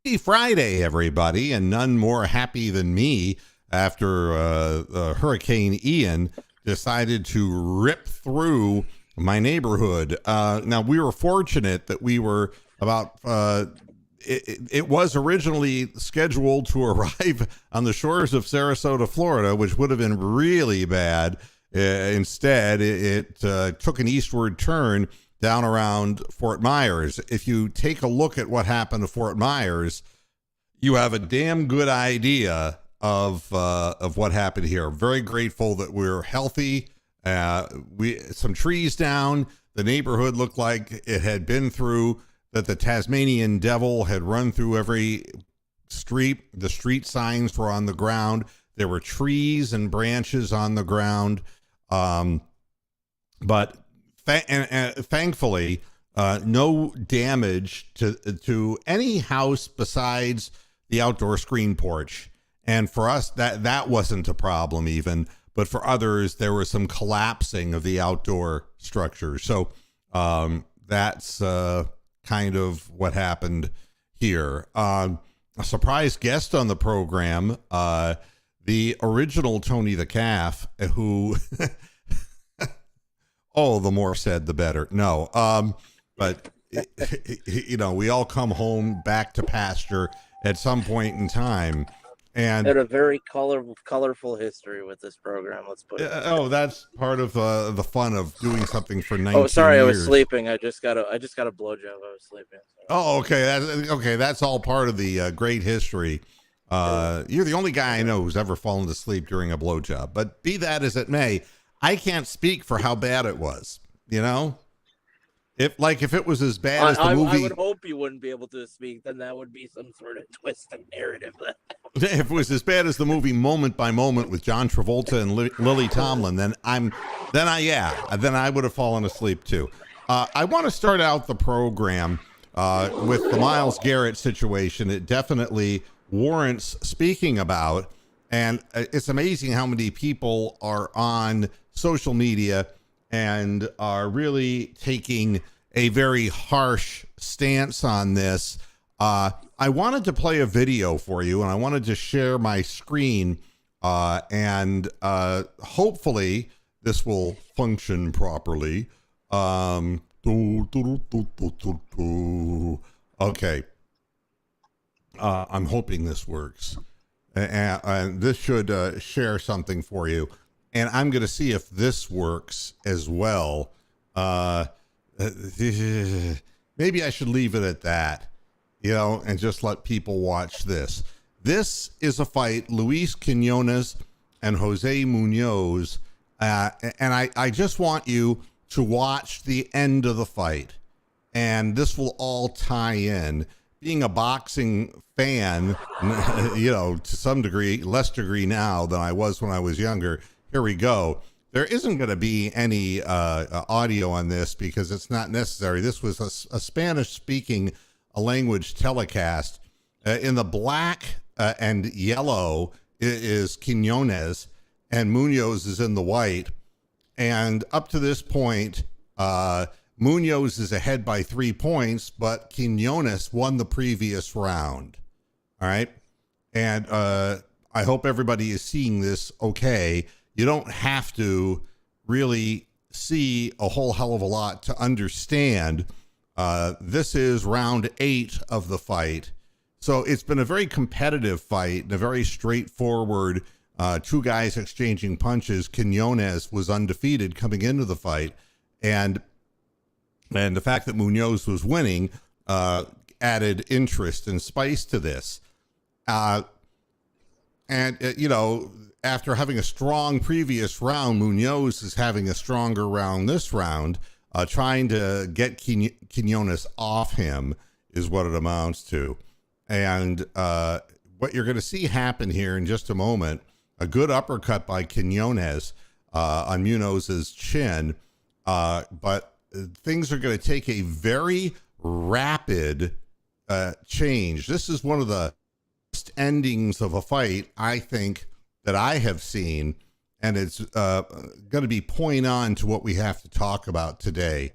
Happy Friday, everybody, and none more happy than me after Hurricane Ian decided to rip through my neighborhood. Now, we were fortunate that we were about, it was originally scheduled to arrive on the shores of Sarasota, Florida, which would have been really bad. Instead, it took an eastward turn down around Fort Myers. If you take a look at what happened to Fort Myers, you have a damn good idea of what happened here. Very grateful that we're healthy. Some trees down. The neighborhood looked like it had been through, that the Tasmanian devil had run through every street. The street signs were on the ground. There were trees and branches on the ground. But thankfully, no damage to any house besides the outdoor screen porch. And for us, that wasn't a problem even. But for others, there was some collapsing of the outdoor structure. So that's kind of what happened here. A surprise guest on the program, the original Tony the Calf, who... Oh, the more said, the better. No, but we all come home back to pasture at some point in time, and had a very colorful history with this program. Let's put it. That's part of the fun of doing something for 19 Oh, sorry, years. I was sleeping. I just got a blowjob. I was sleeping. Oh, okay. That's all part of the great history. You're the only guy I know who's ever fallen asleep during a blowjob. But be that as it may, I can't speak for how bad it was, If it was as bad as the movie... I would hope you wouldn't be able to speak, then that would be some sort of twist in narrative. If it was as bad as the movie Moment by Moment with John Travolta and Lily Tomlin, then I would have fallen asleep too. I want to start out the program with the Myles Garrett situation. It definitely warrants speaking about, and it's amazing how many people are on social media and are really taking a very harsh stance on this. I wanted to play a video for you, and I wanted to share my screen, and hopefully this will function properly. Okay. I'm hoping this works. And this should share something for you. And I'm going to see if this works as well. Maybe I should leave it at that, and just let people watch this. This is a fight, Luis Quinones and Jose Munoz. And I just want you to watch the end of the fight. And this will all tie in. Being a boxing fan, to some degree, less degree now than I was when I was younger. Here we go. There isn't going to be any audio on this because it's not necessary. This was a Spanish-speaking language telecast. In the black and yellow is Quinones, and Munoz is in the white. And up to this point, Munoz is ahead by 3 points, but Quinones won the previous round. All right. And I hope everybody is seeing this okay. You don't have to really see a whole hell of a lot to understand. This is round 8 of the fight. So it's been a very competitive fight and a very straightforward, two guys exchanging punches. Quinones was undefeated coming into the fight. And the fact that Munoz was winning added interest and spice to this. After having a strong previous round, Munoz is having a stronger round this round. Trying to get Quinones off him is what it amounts to. And what you're going to see happen here in just a moment, a good uppercut by Quinones on Munoz's chin. But things are going to take a very rapid change. This is one of the best endings of a fight, I think, that I have seen, and it's going to be point on to what we have to talk about today.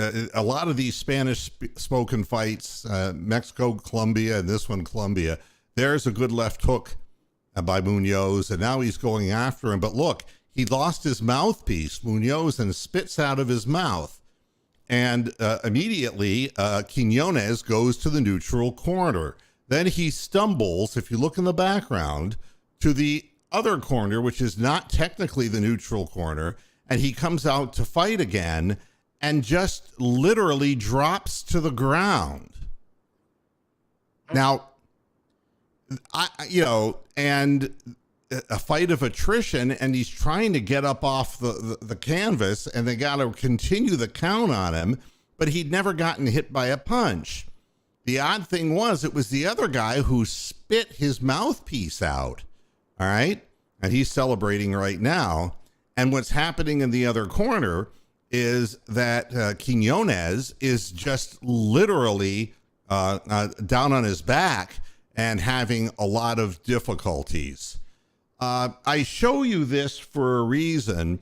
a lot of these Spanish spoken fights, Mexico, Colombia, and this one, Colombia, there's a good left hook by Munoz, and now he's going after him. But look, he lost his mouthpiece, Munoz, and spits out of his mouth. And immediately, Quinones goes to the neutral corner. Then he stumbles, if you look in the background, to the other corner, which is not technically the neutral corner, and he comes out to fight again and just literally drops to the ground. Now, and a fight of attrition, and he's trying to get up off the canvas, and they got to continue the count on him, but he'd never gotten hit by a punch. The odd thing was, it was the other guy who spit his mouthpiece out. All right. And he's celebrating right now. And what's happening in the other corner is that Quinones is just literally down on his back and having a lot of difficulties. I show you this for a reason,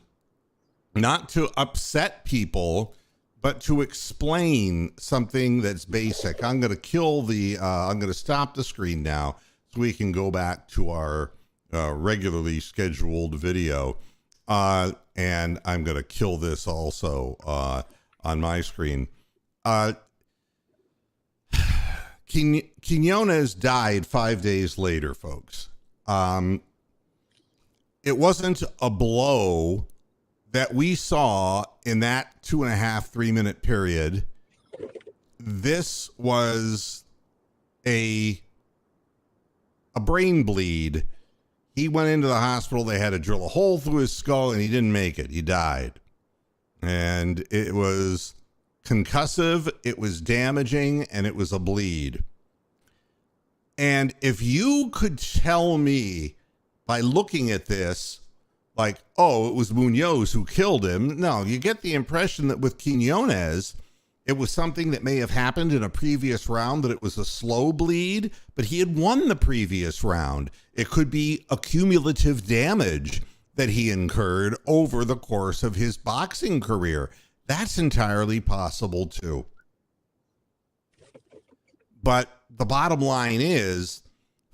not to upset people, but to explain something that's basic. I'm going to stop the screen now so we can go back to our regularly scheduled video. And I'm going to kill this also on my screen. Quinones died 5 days later, folks. It wasn't a blow that we saw in that 2.5-3 minute period. This was a brain bleed. He went into the hospital. They had to drill a hole through his skull, and he didn't make it. He died. And it was concussive, it was damaging, and it was a bleed. And if you could tell me by looking at this, like, oh, it was Munoz who killed him. No, you get the impression that with Quinones, it was something that may have happened in a previous round, that it was a slow bleed, but he had won the previous round. It could be accumulative damage that he incurred over the course of his boxing career. That's entirely possible too. But the bottom line is,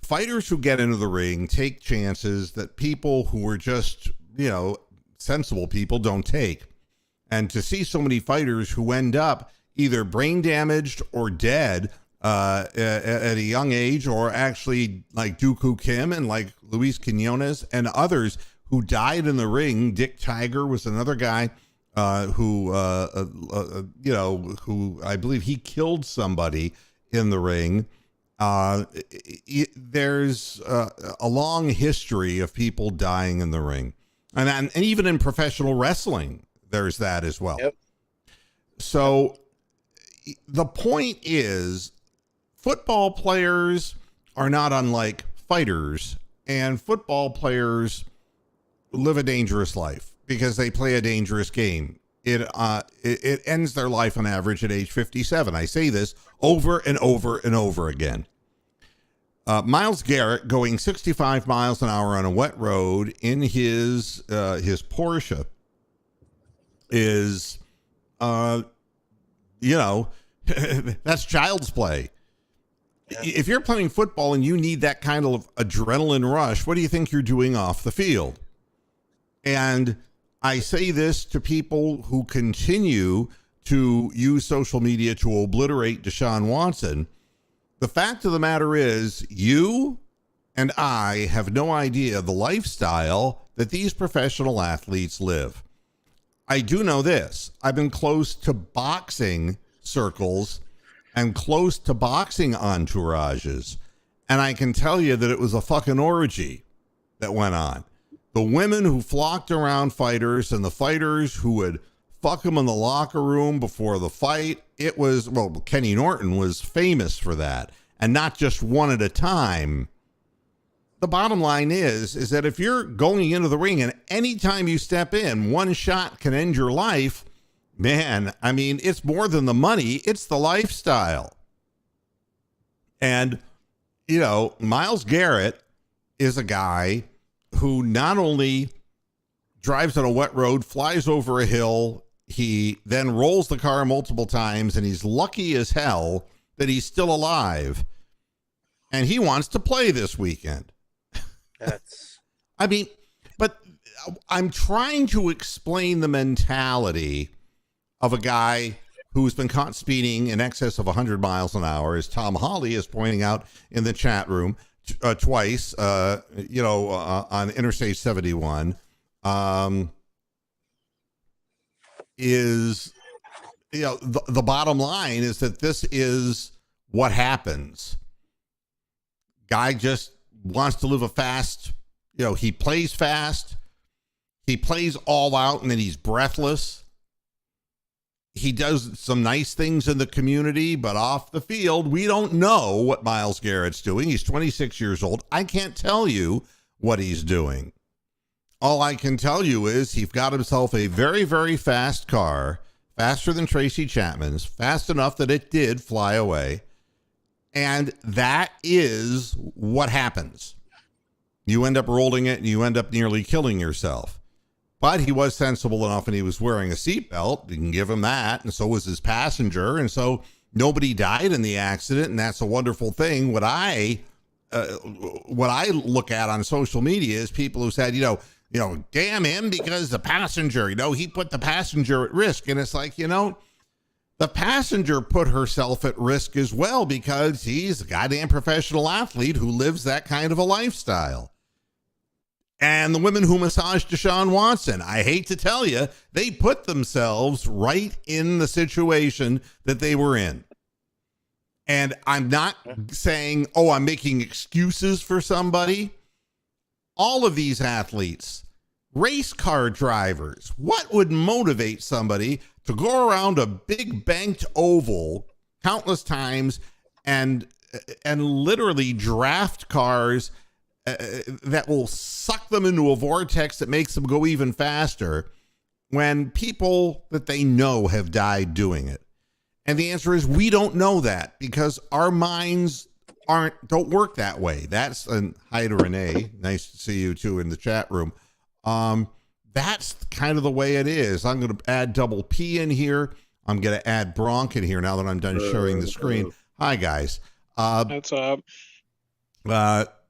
fighters who get into the ring take chances that people who are just, sensible people don't take. And to see so many fighters who end up either brain damaged or dead at a young age, or actually like Dooku Kim and like Luis Quinones and others who died in the ring. Dick Tiger was another guy who I believe he killed somebody in the ring. There's a long history of people dying in the ring, and even in professional wrestling, there's that as well. Yep. So the point is, football players are not unlike fighters, and football players live a dangerous life because they play a dangerous game. It ends their life on average at age 57. I say this over and over and over again. Myles Garrett going 65 miles an hour on a wet road in his Porsche is, that's child's play. Yeah. If you're playing football and you need that kind of adrenaline rush, what do you think you're doing off the field? And I say this to people who continue to use social media to obliterate Deshaun Watson. The fact of the matter is, you and I have no idea the lifestyle that these professional athletes live. I do know this. I've been close to boxing circles and close to boxing entourages, and I can tell you that it was a fucking orgy that went on. The women who flocked around fighters and the fighters who would fuck them in the locker room before the fight. It was, well, Kenny Norton was famous for that, and not just one at a time. The bottom line is that if you're going into the ring and anytime you step in, one shot can end your life, man, I mean, it's more than the money, it's the lifestyle. And, Myles Garrett is a guy who not only drives on a wet road, flies over a hill, He then rolls the car multiple times, and he's lucky as hell that he's still alive. And he wants to play this weekend. That's. I mean, but I'm trying to explain the mentality of a guy who's been caught speeding in excess of 100 miles an hour, as Tom Hawley is pointing out in the chat room twice, on Interstate 71, is, the bottom line is that this is what happens. Guy just wants to live a fast, he plays fast, he plays all out, and then he's breathless. He does some nice things in the community, but off the field, we don't know what Myles Garrett's doing. He's 26 years old. I can't tell you what he's doing. All I can tell you is he's got himself a very, very fast car, faster than Tracy Chapman's, fast enough that it did fly away. And that is what happens. You end up rolling it and you end up nearly killing yourself. But he was sensible enough, and he was wearing a seatbelt. You can give him that. And so was his passenger. And so nobody died in the accident. And that's a wonderful thing. What I look at on social media is people who said, damn him because the passenger, he put the passenger at risk. And it's like, the passenger put herself at risk as well because he's a goddamn professional athlete who lives that kind of a lifestyle. And the women who massaged Deshaun Watson, I hate to tell you, they put themselves right in the situation that they were in. And I'm not saying, I'm making excuses for somebody. All of these athletes, race car drivers, what would motivate somebody to go around a big banked oval countless times and literally draft cars that will suck them into a vortex that makes them go even faster when people that they know have died doing it? And the answer is we don't know that because our minds don't work that way. That's hi to Renee. Nice to see you too in the chat room. That's kind of the way it is. I'm going to add double P in here. I'm going to add Bronk in here now that I'm done sharing the screen. Hi guys. What's up?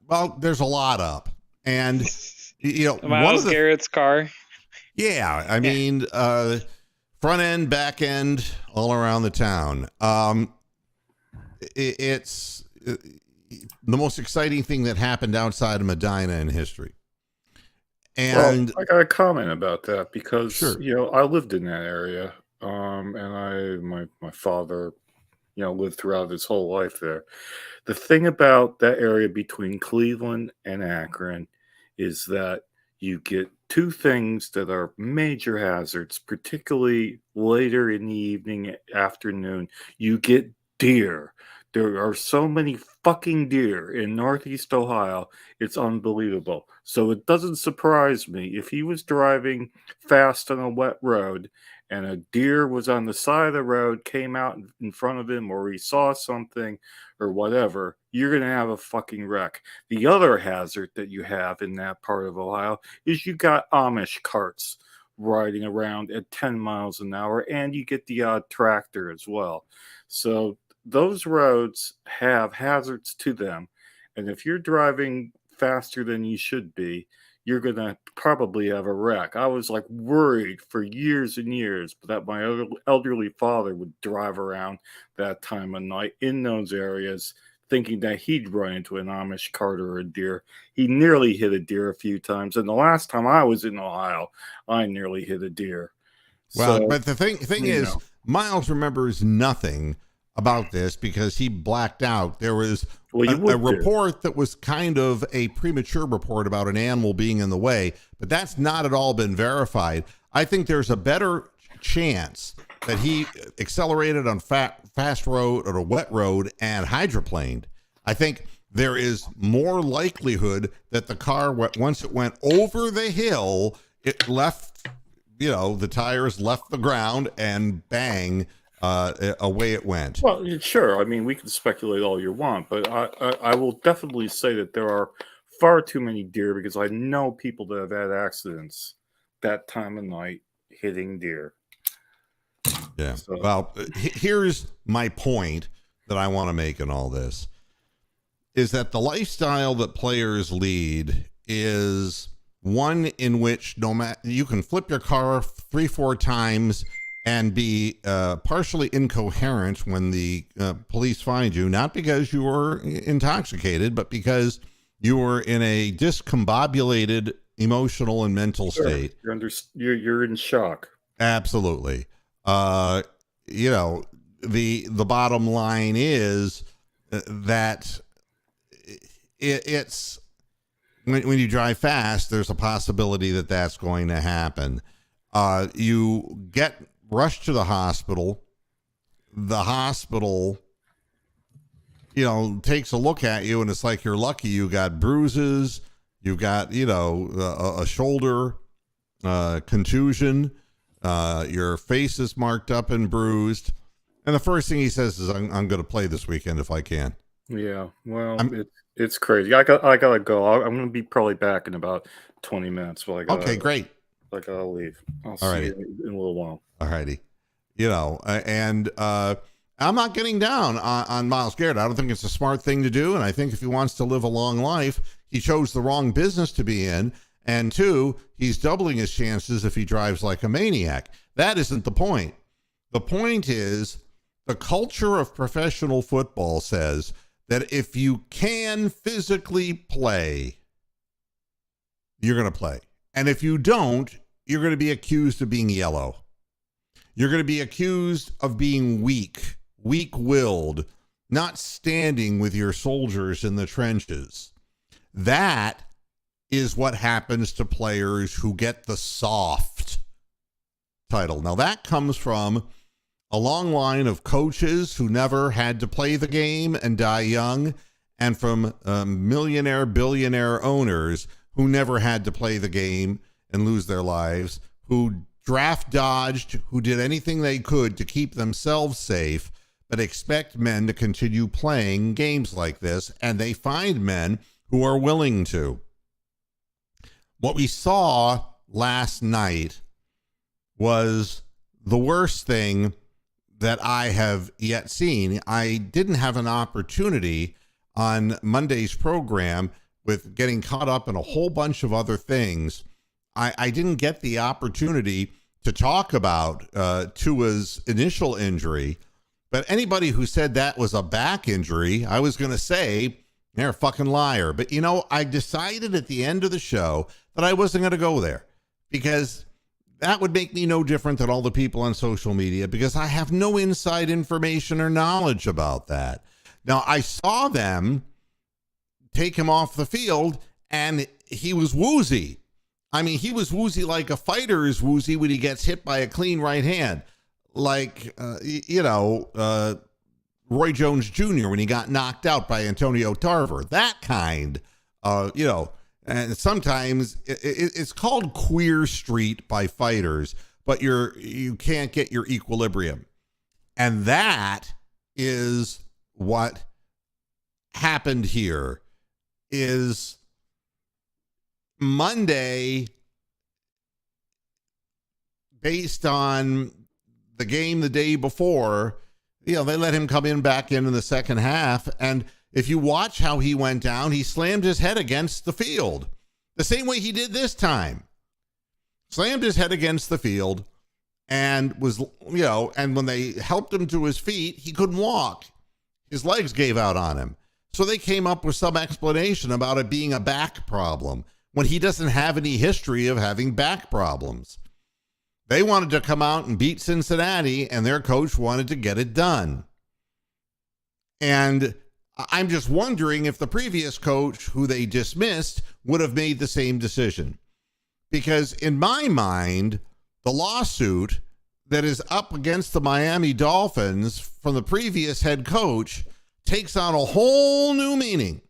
Well, there's a lot up, and Myles Garrett's car. Yeah, I mean, front end, back end, all around the town. It's the most exciting thing that happened outside of Medina in history. And I got a comment about that because sure. I lived in that area, and my father, lived throughout his whole life there. The thing about that area between Cleveland and Akron is that you get two things that are major hazards, particularly later in the evening, afternoon. You get deer. There are so many fucking deer in Northeast Ohio. It's unbelievable. So it doesn't surprise me if he was driving fast on a wet road and a deer was on the side of the road, came out in front of him, or he saw something or whatever, you're going to have a fucking wreck. The other hazard that you have in that part of Ohio is you got Amish carts riding around at 10 miles an hour, and you get the odd tractor as well. So those roads have hazards to them. And if you're driving faster than you should be, you're going to probably have a wreck. I was worried for years and years that my elderly father would drive around that time of night in those areas thinking that he'd run into an Amish cart or a deer. He nearly hit a deer a few times. And the last time I was in Ohio, I nearly hit a deer. Well, but the thing is, Myles remembers nothing about this because he blacked out. There was a report that was kind of a premature report about an animal being in the way, but that's not at all been verified. I think there's a better chance that he accelerated on fast road or a wet road and hydroplaned. I think there is more likelihood that the car, once it went over the hill, it left, the tires left the ground and bang, away it went. Well, sure. I mean, we can speculate all you want, but I will definitely say that there are far too many deer because I know people that have had accidents that time of night hitting deer. Yeah. So. Well, here's my point that I want to make in all this is that the lifestyle that players lead is one in which no matter you can flip your car 3-4 times and be partially incoherent when the police find you, not because you were intoxicated, but because you were in a discombobulated emotional and mental state. You're in shock. Absolutely. You know, the bottom line is that it's when you drive fast, there's a possibility that that's going to happen. You get rushed to the hospital. The hospital, you know, takes a look at you, and it's like you're lucky you got bruises. You've got, you know, a shoulder contusion. Your face is marked up and bruised. And the first thing he says is, I'm going to play this weekend if I can. Yeah, well, it's crazy. I gotta go. I'm going to be probably back in about 20 minutes. Okay, great. Like I'll leave. I'll see you in a little while. All righty. You know, and I'm not getting down on Myles Garrett. I don't think it's a smart thing to do. And I think if he wants to live a long life, he chose the wrong business to be in. And 2, he's doubling his chances if he drives like a maniac. That isn't the point. The point is the culture of professional football says that if you can physically play, you're going to play. And if you don't, you're going to be accused of being yellow. You're going to be accused of being weak-willed, not standing with your soldiers in the trenches. That is what happens to players who get the soft title. Now, that comes from a long line of coaches who never had to play the game and die young, and from millionaire, billionaire owners who never had to play the game and lose their lives, who draft dodged, who did anything they could to keep themselves safe, but expect men to continue playing games like this, and they find men who are willing to. What we saw last night was the worst thing that I have yet seen. I didn't have an opportunity on Monday's program with getting caught up in a whole bunch of other things. I didn't get the opportunity to talk about Tua's initial injury, but anybody who said that was a back injury, I was going to say they're a fucking liar. But, you know, I decided at the end of the show that I wasn't going to go there because that would make me no different than all the people on social media because I have no inside information or knowledge about that. Now, I saw them take him off the field and he was woozy. I mean, he was woozy like a fighter is woozy when he gets hit by a clean right hand. Like, Roy Jones Jr. when he got knocked out by Antonio Tarver. That kind, and sometimes it's called queer street by fighters, but you can't get your equilibrium. And that is what happened here. Is Monday, based on the game the day before, they let him come back in the second half. And if you watch how he went down, he slammed his head against the field the same way he did this time. Slammed his head against the field and was, and when they helped him to his feet, he couldn't walk. His legs gave out on him. So they came up with some explanation about it being a back problem when he doesn't have any history of having back problems. They wanted to come out and beat Cincinnati, and their coach wanted to get it done. And I'm just wondering if the previous coach, who they dismissed, would have made the same decision. Because in my mind, the lawsuit that is up against the Miami Dolphins from the previous head coach takes on a whole new meaning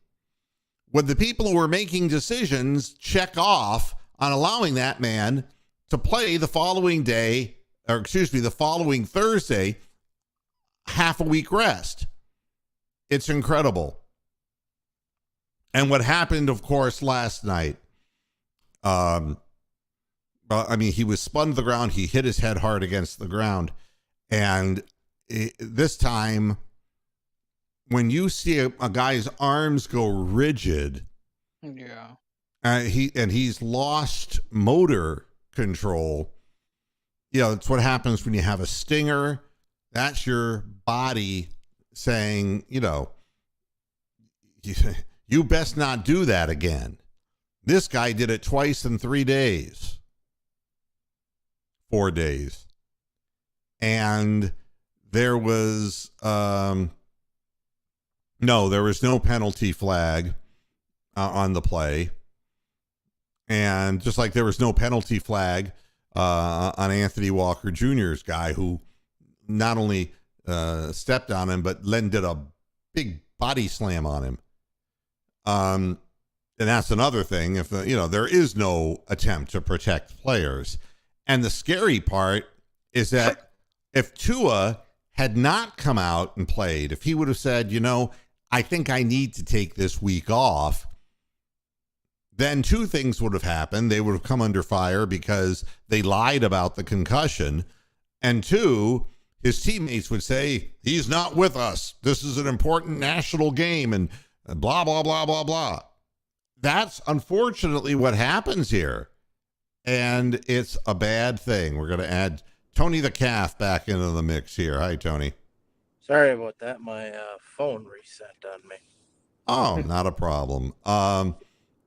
when the people who are making decisions check off on allowing that man to play the following Thursday, half a week rest. It's incredible. And what happened, of course, last night, he was spun to the ground. He hit his head hard against the ground. And this time, when you see a guy's arms go rigid, he's lost motor control. It's what happens when you have a stinger. That's your body saying, you best not do that again. This guy did it twice in 3 days, 4 days. And there was no penalty flag on the play. And just like there was no penalty flag on Anthony Walker Jr.'s guy, who not only stepped on him, but then did a big body slam on him. And that's another thing. If there is no attempt to protect players. And the scary part is that if Tua had not come out and played, if he would have said, I think I need to take this week off, then two things would have happened. They would have come under fire because they lied about the concussion. And two, his teammates would say, he's not with us. This is an important national game and blah, blah, blah, blah, blah. That's unfortunately what happens here. And it's a bad thing. We're going to add Tony the Calf back into the mix here. Hi, Tony. Sorry about that. My phone reset on me. Oh, not a problem.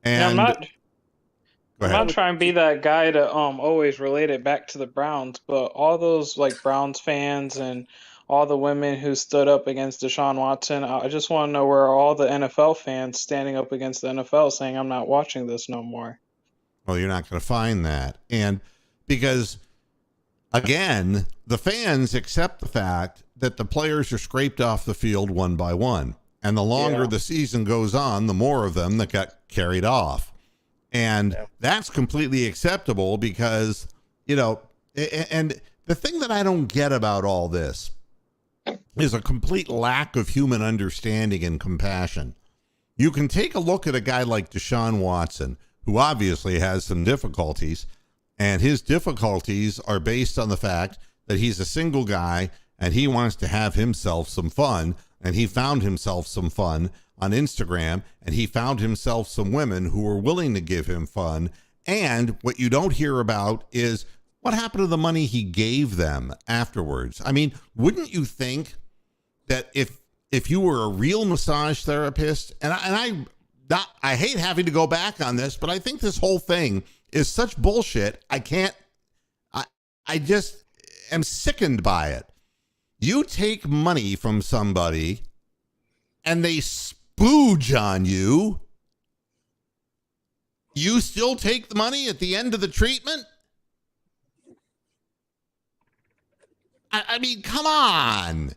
And I'm not trying to be that guy to always relate it back to the Browns, but all those like Browns fans and all the women who stood up against Deshaun Watson, I just want to know where are all the NFL fans standing up against the NFL saying I'm not watching this no more. Well, you're not going to find that. And because, again, the fans accept the fact that the players are scraped off the field one by one. And the longer the season goes on, the more of them that got carried off. And that's completely acceptable because, and the thing that I don't get about all this is a complete lack of human understanding and compassion. You can take a look at a guy like Deshaun Watson, who obviously has some difficulties, and his difficulties are based on the fact that he's a single guy and he wants to have himself some fun, and he found himself some fun on Instagram, and he found himself some women who were willing to give him fun. And what you don't hear about is what happened to the money he gave them afterwards. I mean, wouldn't you think that if you were a real massage therapist, and I hate having to go back on this, but I think this whole thing is such bullshit. I just am sickened by it. You take money from somebody and they spooge on you. You still take the money at the end of the treatment? I mean, come on.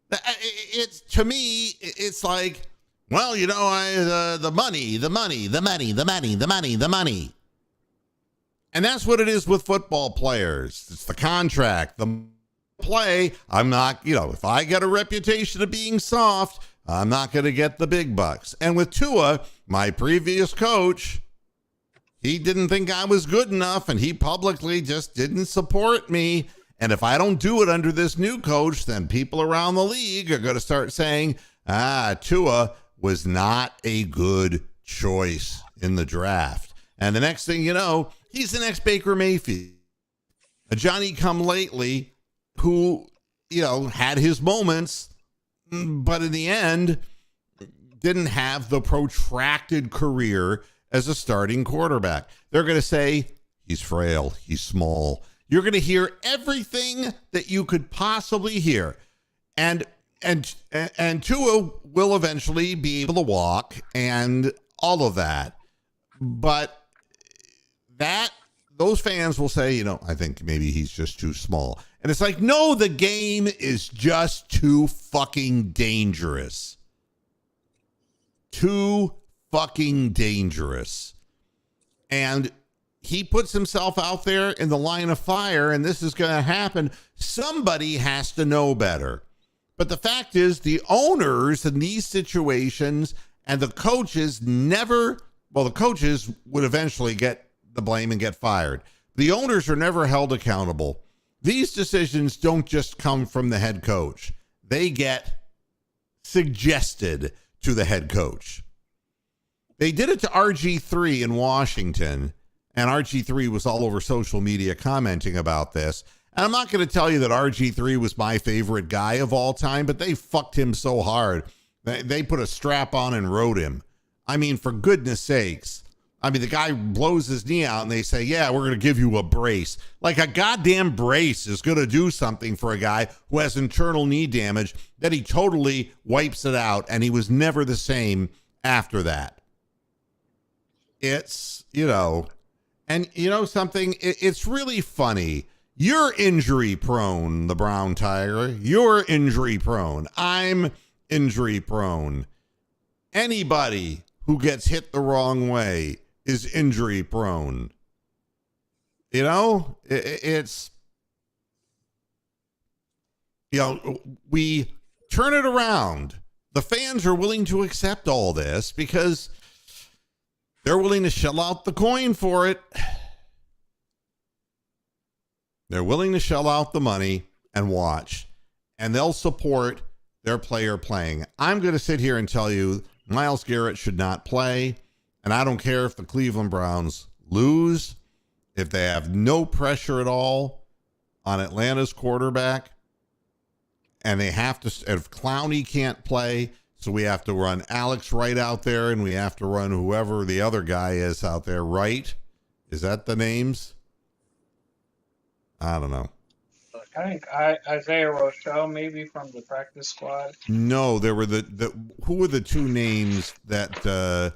It's, to me, it's like, well, the money. And that's what it is with football players. It's the contract, the play. I'm not, if I get a reputation of being soft, I'm not going to get the big bucks. And with Tua, my previous coach, he didn't think I was good enough, and he publicly just didn't support me. And if I don't do it under this new coach, then people around the league are going to start saying, Tua was not a good choice in the draft. And the next thing you know, he's the next Baker Mayfield, a Johnny-come-lately who, had his moments, but in the end, didn't have the protracted career as a starting quarterback. They're going to say, he's frail, he's small. You're going to hear everything that you could possibly hear. And Tua will eventually be able to walk and all of that. But those fans will say, I think maybe he's just too small. And it's like, no, the game is just too fucking dangerous. Too fucking dangerous. And he puts himself out there in the line of fire, and this is going to happen. Somebody has to know better. But the fact is, the owners in these situations and the coaches the coaches would eventually get the blame and get fired. The owners are never held accountable These decisions don't just come from the head coach. They get suggested to the head coach. They did it to RG3 in Washington, and RG3 was all over social media commenting about this. And I'm not going to tell you that RG3 was my favorite guy of all time, but they fucked him so hard. They put a strap on and rode him. I mean, for goodness sakes. I mean, the guy blows his knee out and they say, yeah, we're going to give you a brace. Like a goddamn brace is going to do something for a guy who has internal knee damage that he totally wipes it out, and he was never the same after that. It's, and something, it's really funny. You're injury prone, the Brown Tiger. You're injury prone. I'm injury prone. Anybody who gets hit the wrong way is injury prone. It's, we turn it around. The fans are willing to accept all this because they're willing to shell out the coin for it. They're willing to shell out the money and watch, and they'll support their player playing. I'm going to sit here and tell you Myles Garrett should not play, and I don't care if the Cleveland Browns lose, if they have no pressure at all on Atlanta's quarterback, and they have to, if Clowney can't play, so we have to run Alex Wright out there, and we have to run whoever the other guy is out there. Wright? Is that the names? I don't know. I think Isaiah Rochelle maybe from the practice squad. No, there were who were the two names that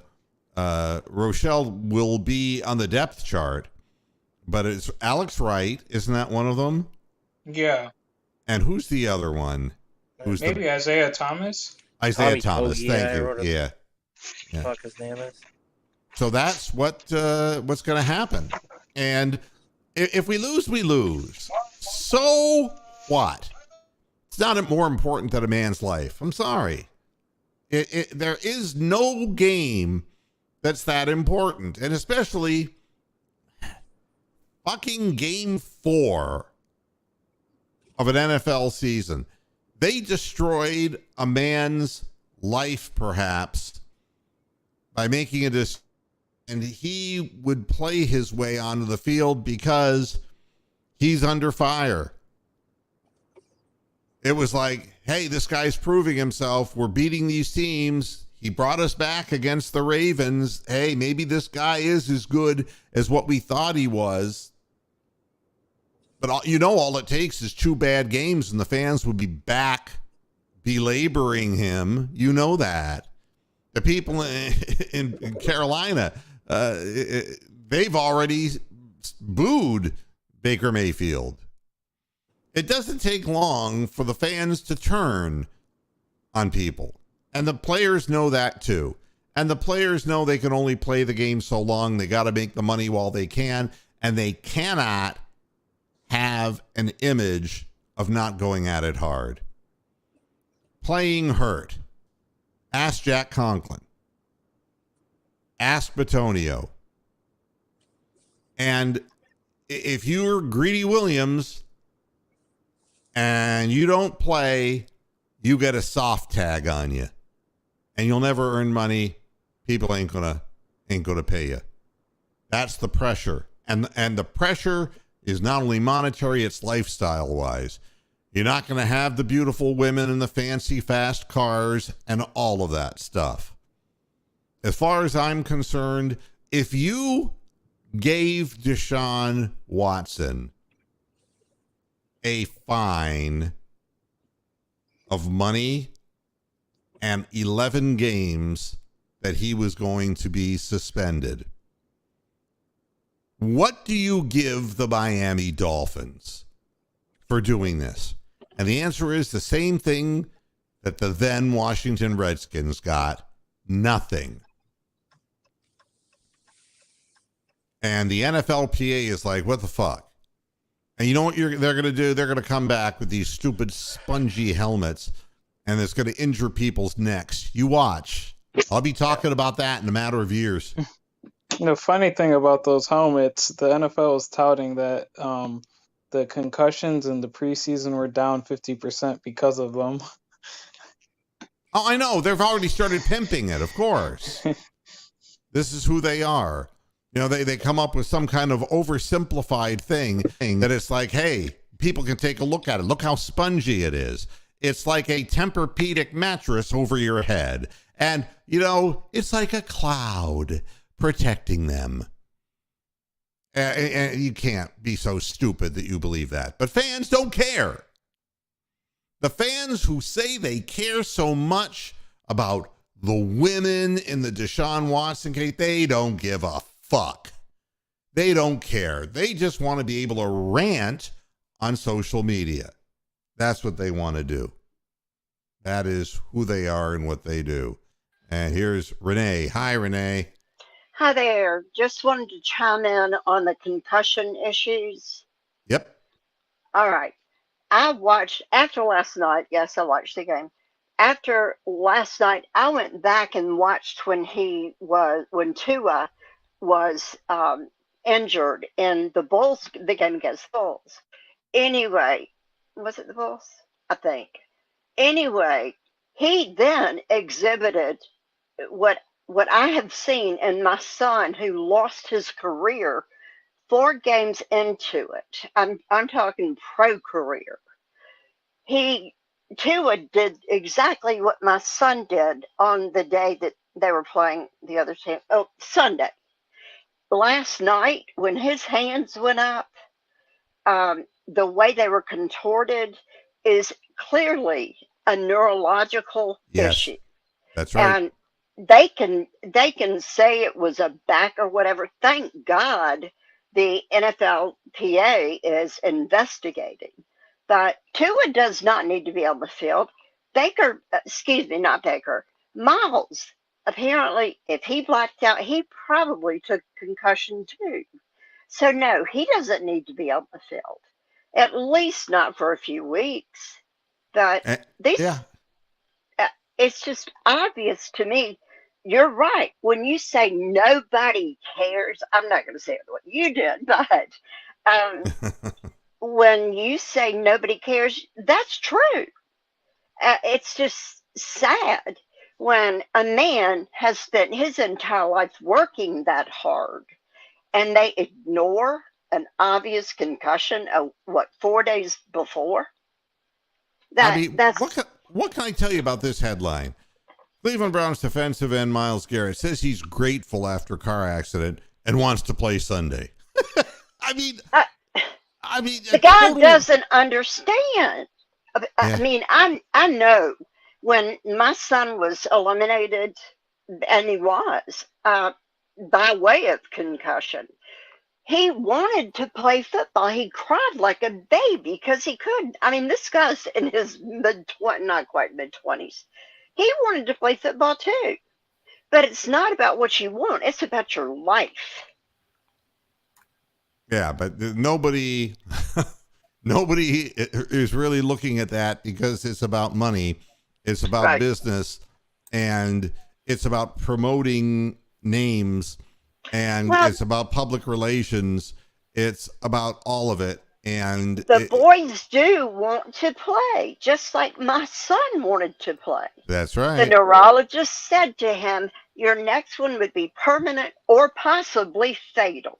Rochelle will be on the depth chart, but it's Alex Wright. Isn't that one of them? Yeah. And who's the other one? Maybe Isaiah Thomas? Isaiah Thomas. Thank you. Yeah. Fuck his name is. So that's what's going to happen. And if we lose, we lose. So what? It's not more important than a man's life. I'm sorry. There is no game that's that important. And especially fucking game 4 of an NFL season. They destroyed a man's life, perhaps, by making a decision. And he would play his way onto the field because he's under fire. It was like, hey, this guy's proving himself. We're beating these teams. He brought us back against the Ravens. Hey, maybe this guy is as good as what we thought he was. But all it takes is 2 bad games and the fans would be back belaboring him. You know that. The people in Carolina, they've already booed Baker Mayfield. It doesn't take long for the fans to turn on people. And the players know that too. And the players know they can only play the game so long. They got to make the money while they can. And they cannot have an image of not going at it hard. Playing hurt. Ask Jack Conklin. Ask Batonio. And if you're Greedy Williams and you don't play, you get a soft tag on you. And you'll never earn money. People ain't gonna pay you. That's the pressure. And the pressure is not only monetary, it's lifestyle wise. You're not going to have the beautiful women and the fancy fast cars and all of that stuff. As far as I'm concerned, if you gave Deshaun Watson a fine of money and 11 games that he was going to be suspended, what do you give the Miami Dolphins for doing this? And the answer is the same thing that the then Washington Redskins got: nothing. And the NFLPA is like, what the fuck? And you know what they're going to do? They're going to come back with these stupid spongy helmets, and it's going to injure people's necks. You watch. I'll be talking about that in a matter of years. The funny thing about those helmets, the NFL is touting that the the concussions in the preseason were down 50% because of them. Oh, I know. They've already started pimping it, of course. This is who they are. You know, they come up with some kind of oversimplified thing that it's like, hey, people can take a look at it. Look how spongy it is. It's like a Tempur-Pedic mattress over your head. And, you know, it's like a cloud protecting them. And you can't be so stupid that you believe that. But fans don't care. The fans who say they care so much about the women in the Deshaun Watson case, they don't give a fuck. They don't care. They just want to be able to rant on social media. That's what they want to do. That is who they are and what they do. And here's Renee. Hi, Renee. Hi there. Just wanted to chime in on the concussion issues. Yep. All right. I watched, after last night, yes, I watched the game. After last night, I went back and watched when Tua was injured in the game against the Bulls. Anyway, was it the Bulls? I think. Anyway, he then exhibited what I have seen in my son, who lost his career 4 games into it. I'm talking pro career. Tua did exactly what my son did on the day that they were playing the other team. Oh, Sunday. Last night, when his hands went up, the way they were contorted is clearly a neurological issue. That's right. And they can say it was a back or whatever. Thank God the NFLPA is investigating. But Tua does not need to be on the field. Miles, apparently, if he blacked out, he probably took concussion too. So no, he doesn't need to be on the field. At least not for a few weeks. But it's just obvious to me. You're right. When you say nobody cares, I'm not going to say it what you did, but when you say nobody cares, that's true. It's just sad when a man has spent his entire life working that hard and they ignore an obvious concussion 4 days before. What can I tell you about this headline? Cleveland Browns defensive end Myles Garrett says he's grateful after car accident and wants to play Sunday. I mean, the guy doesn't understand. I mean, I know when my son was eliminated, and he was by way of concussion, he wanted to play football. He cried like a baby because he couldn't. I mean, this guy's in his not quite mid-20s. He wanted to play football too. But it's not about what you want. It's about your life. Yeah, but nobody is really looking at that because it's about money. It's about business, and it's about promoting names, and it's about public relations. It's about all of it. And the boys do want to play, just like my son wanted to play. That's right. The neurologist said to him, your next one would be permanent or possibly fatal.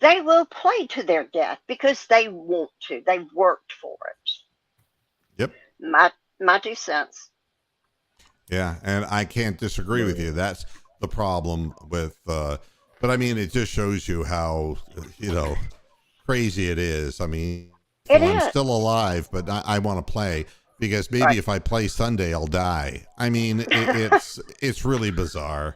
They will play to their death because they want to. They've worked for it. Yep. My 2 cents. Yeah, and I can't disagree with you. That's the problem with, but I mean, it just shows you how, crazy it is. I mean, I'm still alive, but I want to play because maybe if I play Sunday, I'll die. I mean, it's really bizarre.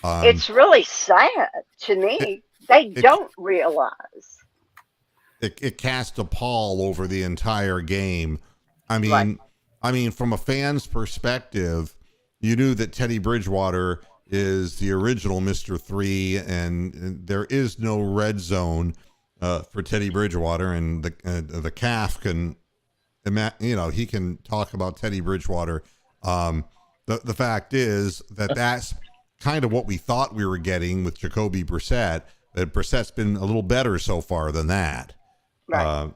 It's really sad to me. They don't realize. It cast a pall over the entire game. I mean, from a fan's perspective, you knew that Teddy Bridgewater is the original Mr. 3, and there is no red zone for Teddy Bridgewater, and the calf can, he can talk about Teddy Bridgewater. The fact is that's kind of what we thought we were getting with Jacoby Brissett. That Brissett's been a little better so far than that. Right.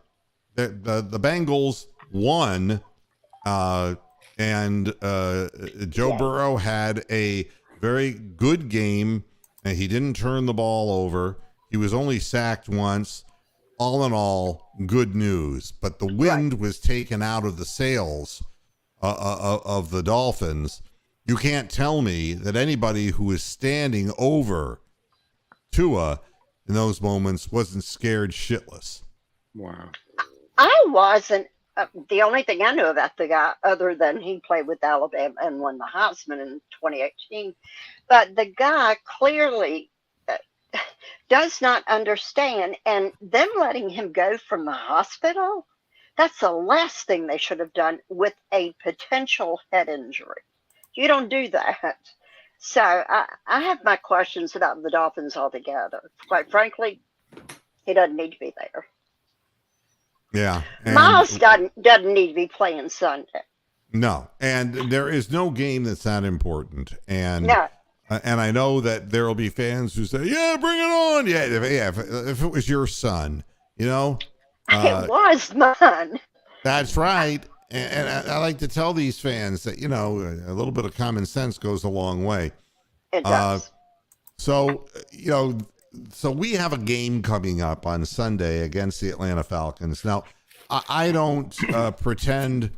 the Bengals won, and Joe Burrow had a very good game, and he didn't turn the ball over. He was only sacked once. All in all, good news. But the wind was taken out of the sails of the Dolphins. You can't tell me that anybody who was standing over Tua in those moments wasn't scared shitless. Wow. I wasn't. The only thing I knew about the guy, other than he played with Alabama and won the Heisman in 2018, but the guy clearly does not understand, and them letting him go from the hospital, that's the last thing they should have done with a potential head injury. You don't do that. So I have my questions about the Dolphins altogether. Quite frankly, he doesn't need to be there. Yeah. Miles doesn't need to be playing Sunday. No. And there is no game that's that important. And No. And I know that there will be fans who say, yeah, bring it on. Yeah, if it was your son, you know. It was mine. That's right. And I like to tell these fans that, you know, a little bit of common sense goes a long way. It does. So, you know, so we have a game coming up on Sunday against the Atlanta Falcons. Now, I don't pretend...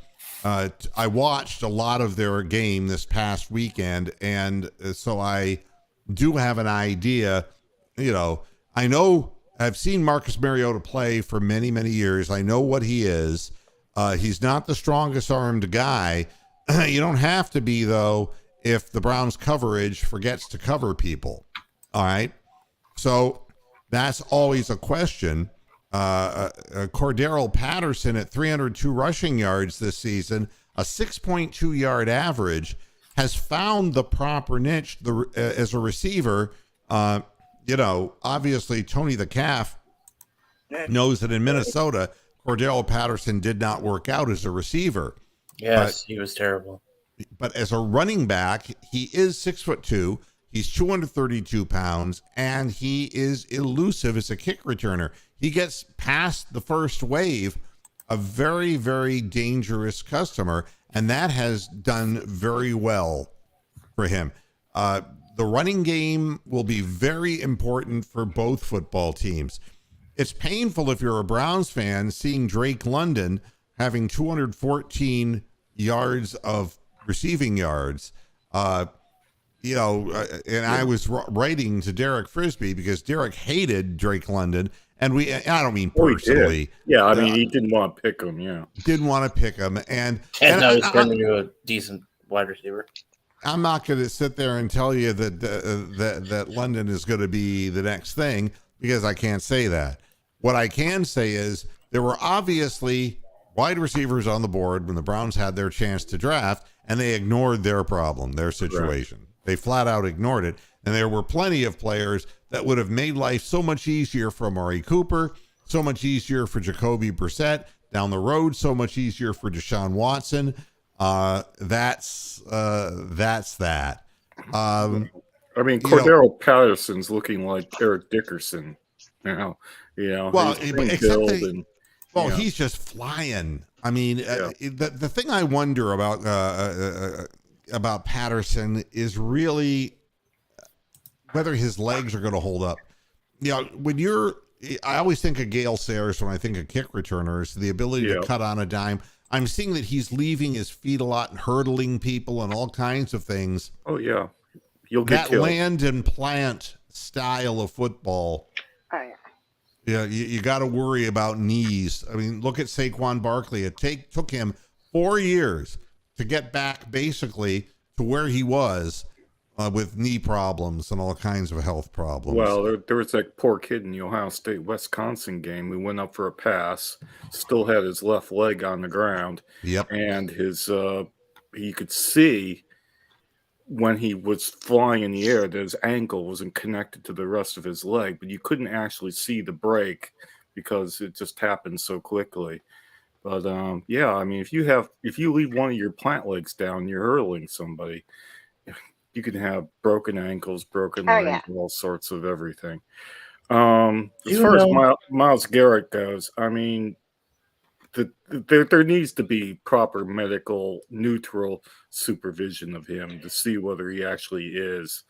I watched a lot of their game this past weekend, and so I do have an idea. You know, I know I've seen Marcus Mariota play for many, many years. I know what he is. He's not the strongest armed guy. You don't have to be, though, if the Browns coverage forgets to cover people. All right. So that's always a question. Cordero Patterson at 302 rushing yards this season, a 6.2 yard average, has found the proper niche as a receiver. You know, obviously Tony the Calf knows that in Minnesota, Cordero Patterson did not work out as a receiver. Yes, he was terrible. But as a running back, he is 6'2". He's 232 pounds, and he is elusive as a kick returner. He gets past the first wave, a very, very dangerous customer, and that has done very well for him. The running game will be very important for both football teams. It's painful if you're a Browns fan seeing Drake London having 214 yards of receiving yards. You know, and I was writing to Derek Frisbee because Derek hated Drake London. And I don't mean personally. Yeah, I mean, he didn't want to pick him, yeah. Didn't want to pick him. And now he's turning into a decent wide receiver. I'm not going to sit there and tell you that London is going to be the next thing, because I can't say that. What I can say is there were obviously wide receivers on the board when the Browns had their chance to draft, and they ignored their problem, their situation. Right. They flat out ignored it. And there were plenty of players that would have made life so much easier for Amari Cooper, so much easier for Jacoby Brissett, down the road, so much easier for Deshaun Watson. That's that. I mean, Cordero Patterson's looking like Eric Dickerson now. You know, well, except he's just flying. I mean, the thing I wonder about Patterson is really whether his legs are going to hold up. You know, I always think of Gale Sayers when I think of kick returners, the ability to cut on a dime. I'm seeing that he's leaving his feet a lot and hurdling people and all kinds of things. Oh, yeah. You'll get killed. Land and plant style of football. Oh, yeah. Yeah, you got to worry about knees. I mean, look at Saquon Barkley. It took him 4 years to get back basically to where he was with knee problems and all kinds of health problems. Well, there was that poor kid in the Ohio State-Wisconsin game who went up for a pass, still had his left leg on the ground. Yep. And his you could see when he was flying in the air that his ankle wasn't connected to the rest of his leg, but you couldn't actually see the break because it just happened so quickly. But yeah, I mean, if you leave one of your plant legs down, you're hurling somebody. You can have broken ankles, broken legs, all sorts of everything. As far as Myles Garrett goes, I mean, there needs to be proper medical neutral supervision of him to see whether he actually is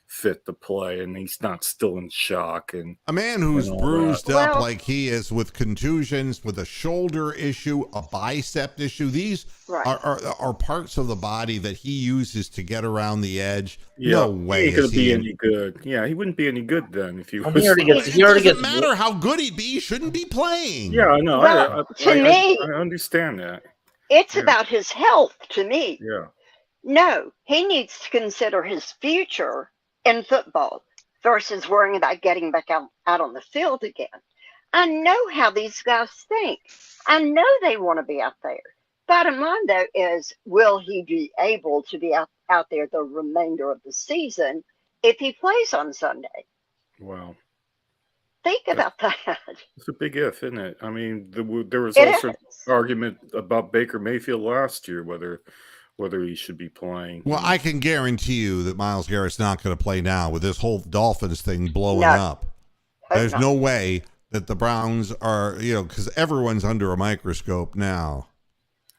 fit to play and he's not still in shock. And a man who's all bruised that. up Well- like he is, with contusions, with a shoulder issue, a bicep issue, these Right. are parts of the body that he uses to get around the edge. Yeah, No way he ain't gonna is be he any good. Yeah, he wouldn't be any good then if he Well, was. he already gets. It He already doesn't gets. matter how good he'd be. He shouldn't be playing. Yeah, I know. Well, to me- I understand that. It's Yeah. about his health to me. Yeah. No, he needs to consider his future in football versus worrying about getting back out on the field again. I know how these guys think. I know they want to be out there. Bottom line, though, is will he be able to be out there the remainder of the season if he plays on Sunday? Wow. Think about that. It's a big if, isn't it? I mean, there was It also is. argument about Baker Mayfield last year, whether he should be playing. Well, I can guarantee you that Myles Garrett's not going to play now with this whole Dolphins thing blowing No. up. Hope There's not. no way that the Browns are, because everyone's under a microscope now.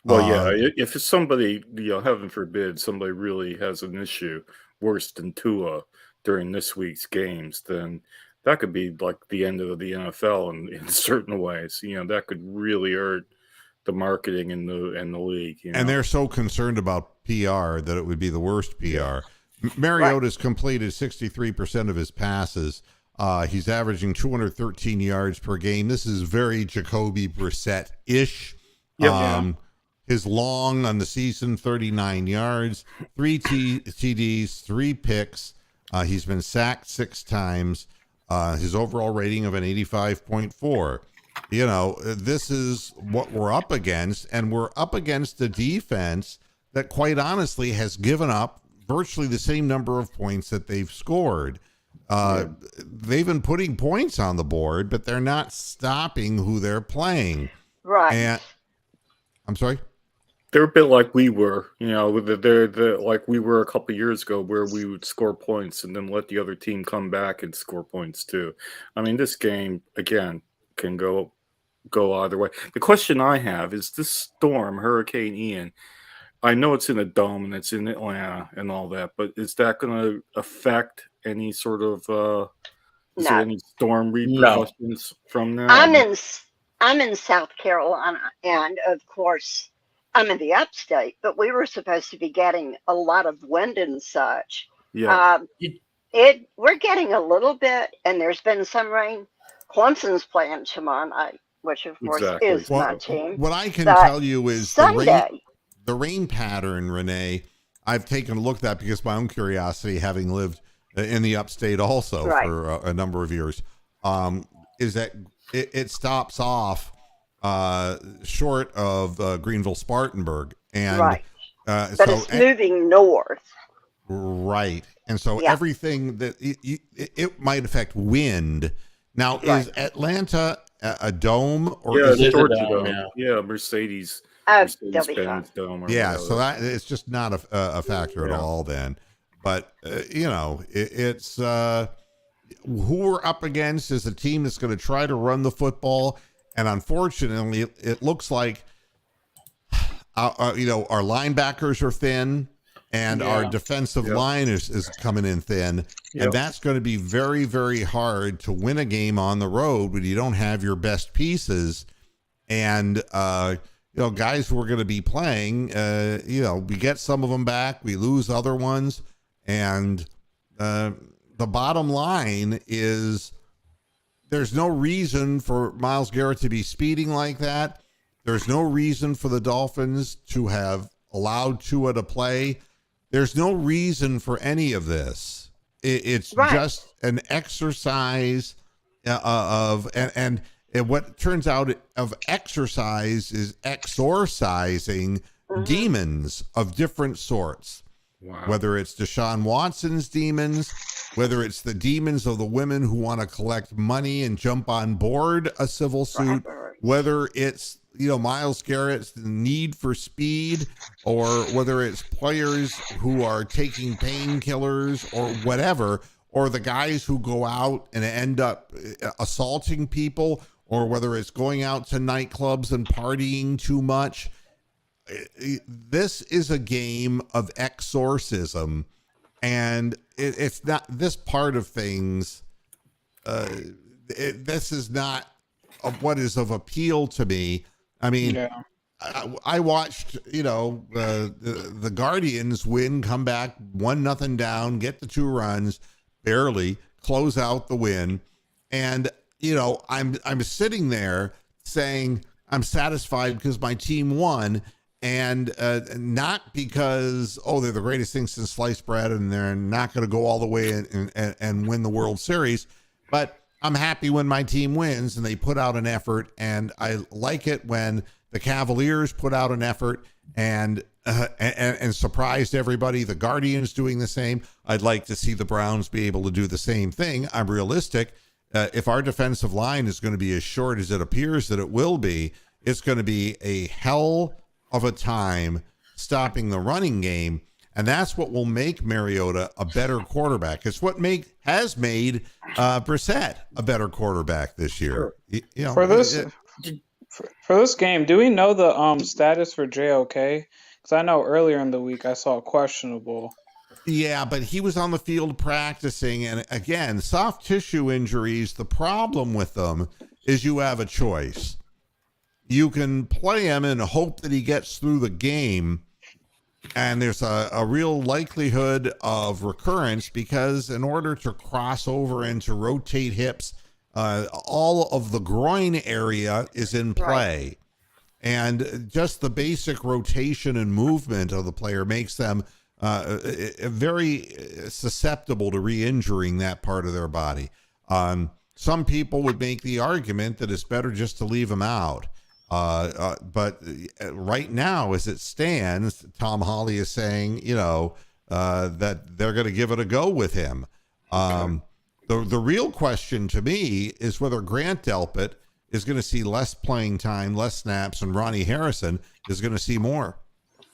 Well, yeah, if it's somebody, heaven forbid, somebody really has an issue worse than Tua during this week's games, then that could be like the end of the NFL in certain ways. That could really hurt the marketing in the league. And they're so concerned about PR that it would be the worst PR. Mariota's completed 63% of his passes. He's averaging 213 yards per game. This is very Jacoby Brissett-ish. Yep. His long on the season, 39 yards, 3 TDs, 3 picks. He's been sacked 6 times. His overall rating of an 85.4. This is what we're up against, and we're up against a defense that quite honestly has given up virtually the same number of points that they've scored. They've been putting points on the board, but they're not stopping who they're playing. Right. And I'm sorry? They're a bit like we were, they're like we were a couple of years ago, where we would score points and then let the other team come back and score points too. I mean, this game again can go either way. The question I have is this storm, Hurricane Ian. I know it's in a dome and it's in Atlanta and all that, but is that going to affect any sort of? Is there any storm repercussions from that? I'm in South Carolina, and of course, I'm in the upstate, but we were supposed to be getting a lot of wind and such. Yeah. We're getting a little bit, and there's been some rain. Clemson's playing tomorrow night, which of course is my team. What I can But tell you is Sunday, the rain pattern, Renee. I've taken a look at that because my own curiosity, having lived in the upstate also for a number of years, is that it stops off short of Greenville Spartanburg, and but it's moving north. Right. And so everything that it might affect wind. Now, is Atlanta a dome or is it Georgia Dome? Yeah, Mercedes. Mercedes-Benz Dome. So that it's just not a factor at all then. But it's who we're up against is a team that's going to try to run the football, and unfortunately, it looks like our linebackers are thin. And our defensive line is coming in thin. And that's going to be very, very hard to win a game on the road when you don't have your best pieces. And, guys who are going to be playing, we get some of them back. We lose other ones. And the bottom line is there's no reason for Myles Garrett to be speeding like that. There's no reason for the Dolphins to have allowed Tua to play. There's no reason for any of this. It's just an exercise and what turns out of exercise is exorcising demons of different sorts. Wow. Whether it's Deshaun Watson's demons, whether it's the demons of the women who want to collect money and jump on board a civil suit, whether it's Myles Garrett's need for speed, or whether it's players who are taking painkillers or whatever, or the guys who go out and end up assaulting people, or whether it's going out to nightclubs and partying too much. This is a game of exorcism, and it's not this part of things. This is not what is of appeal to me. I mean, Yeah. I watched, the Guardians win, come back 1-0 down, get the 2 runs, barely close out the win, and I'm sitting there saying I'm satisfied because my team won. And not because, they're the greatest thing since sliced bread and they're not going to go all the way and win the World Series. But I'm happy when my team wins and they put out an effort. And I like it when the Cavaliers put out an effort and surprised everybody. The Guardians doing the same. I'd like to see the Browns be able to do the same thing. I'm realistic. If our defensive line is going to be as short as it appears that it will be, it's going to be a hell of a time stopping the running game, and that's what will make Mariota a better quarterback. It's what has made Brissett a better quarterback this year. Sure. For this game, do we know the status for JOK? Because I know earlier in the week I saw questionable. Yeah, but he was on the field practicing, and again, soft tissue injuries. The problem with them is you have a choice. You can play him and hope that he gets through the game, and there's a real likelihood of recurrence because in order to cross over and to rotate hips, all of the groin area is in play. And just the basic rotation and movement of the player makes them very susceptible to re-injuring that part of their body. Some people would make the argument that it's better just to leave him out. But right now, as it stands, Tom Hawley is saying, that they're going to give it a go with him. The real question to me is whether Grant Delpit is going to see less playing time, less snaps, and Ronnie Harrison is going to see more,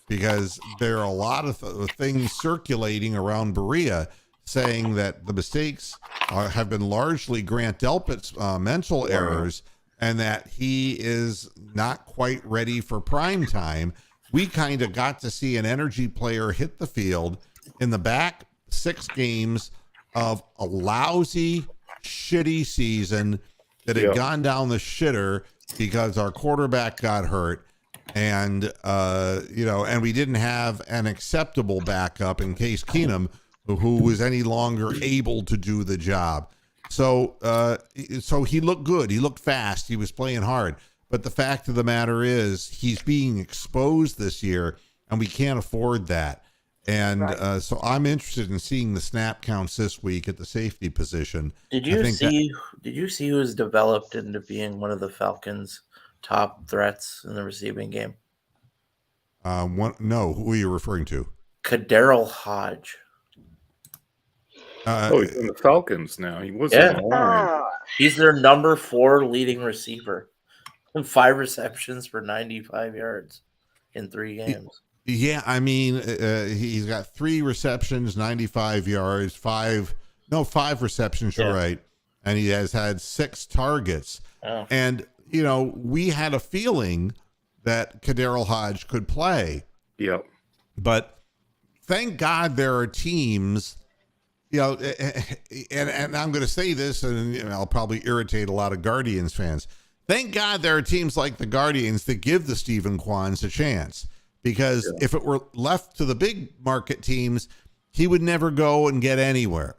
because there are a lot of things circulating around Berea saying that the mistakes have been largely Grant Delpit's mental errors, and that he is not quite ready for prime time. We kind of got to see an energy player hit the field in the back 6 games of a lousy, shitty season that had gone down the shitter because our quarterback got hurt. And, and we didn't have an acceptable backup in Case Keenum, who was any longer able to do the job. So he looked good. He looked fast. He was playing hard. But the fact of the matter is he's being exposed this year, and we can't afford that. And so I'm interested in seeing the snap counts this week at the safety position. Did you see who was developed into being one of the Falcons' top threats in the receiving game? No, who are you referring to? Kadarrell Hodge. He's in the Falcons now. He was on the line. He's their number 4 leading receiver. 5 receptions for 95 yards in 3 games. Yeah, I mean, he's got 3 receptions, 95 yards, 5 receptions, you're right. And he has had 6 targets. Oh. And, we had a feeling that Kadarrell Hodge could play. Yep. But thank God there are teams, and I'm going to say this, and I'll probably irritate a lot of Guardians fans. Thank God there are teams like the Guardians that give the Stephen Kwans a chance. Because if it were left to the big market teams, he would never go and get anywhere.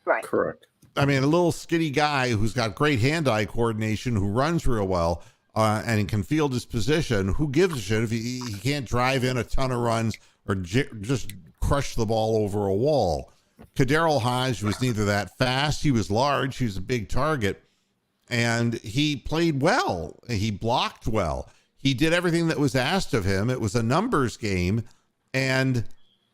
Right. Correct. I mean, a little skinny guy who's got great hand-eye coordination, who runs real well, and can field his position. Who gives a shit if he can't drive in a ton of runs or just crush the ball over a wall? Kadarrell Hodge was neither that fast. He was large. He was a big target. And he played well. He blocked well. He did everything that was asked of him. It was a numbers game. And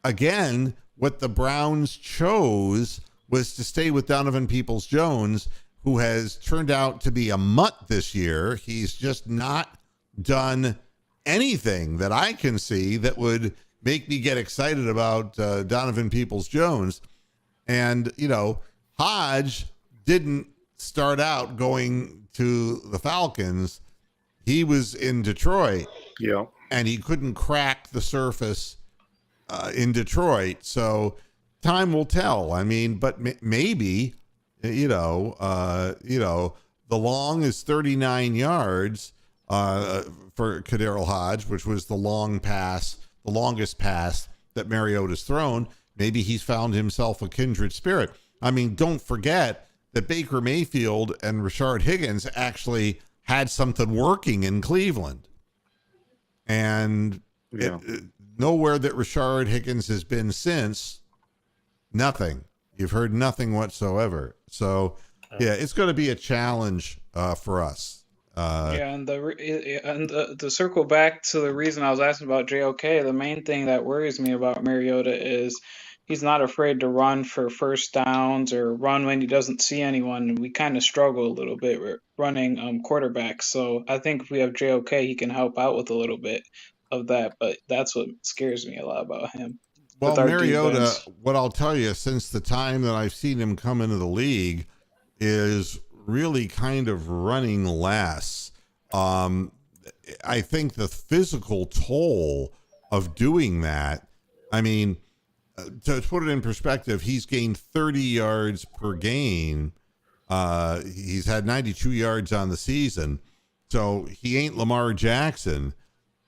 again, what the Browns chose was to stay with Donovan Peoples-Jones, who has turned out to be a mutt this year. He's just not done anything that I can see that would make me get excited about Donovan Peoples-Jones. And, Hodge didn't start out going to the Falcons, he was in Detroit. Yeah. And he couldn't crack the surface in Detroit. So time will tell. I mean, but maybe, the long is 39 yards for Kaderil Hodge, which was the longest pass that Mariota's thrown. Maybe he's found himself a kindred spirit. I mean, don't forget that Baker Mayfield and Rashard Higgins actually had something working in Cleveland. And nowhere that Rashard Higgins has been since, nothing. You've heard nothing whatsoever. So, it's going to be a challenge for us. And to circle back to the reason I was asking about JOK, the main thing that worries me about Mariota is he's not afraid to run for first downs or run when he doesn't see anyone. We kind of struggle a little bit with running quarterbacks. So I think if we have JOK, he can help out with a little bit of that. But that's what scares me a lot about him. Well, Mariota, what I'll tell you, since the time that I've seen him come into the league, is really kind of running less. I think the physical toll of doing that, I mean, to put it in perspective, he's gained 30 yards per game. He's had 92 yards on the season. So he ain't Lamar Jackson,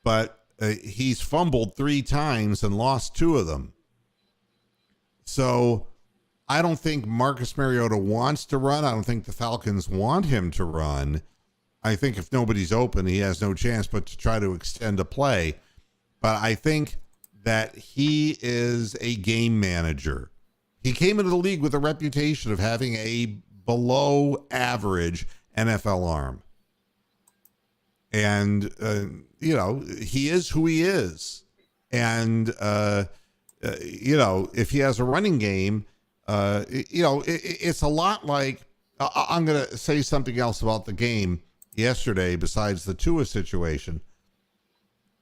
but he's fumbled 3 times and lost 2 of them. So I don't think Marcus Mariota wants to run. I don't think the Falcons want him to run. I think if nobody's open, he has no chance but to try to extend a play. But I think that he is a game manager. He came into the league with a reputation of having a below average NFL arm. And, he is who he is. And, if he has a running game, it's a lot like, I'm going to say something else about the game yesterday besides the Tua situation.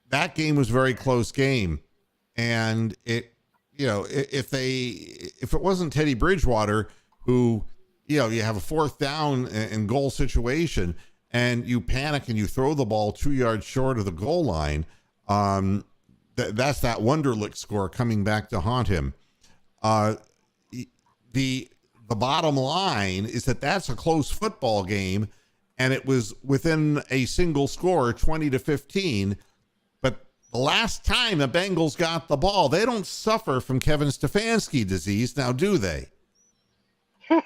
That game was a very close game. And if it wasn't Teddy Bridgewater, who, you have a 4th down and goal situation and you panic and you throw the ball 2 yards short of the goal line, that's that Wonderlic score coming back to haunt him. The bottom line is that that's a close football game, and it was within a single score, 20-15. But the last time the Bengals got the ball, they don't suffer from Kevin Stefanski disease, now do they?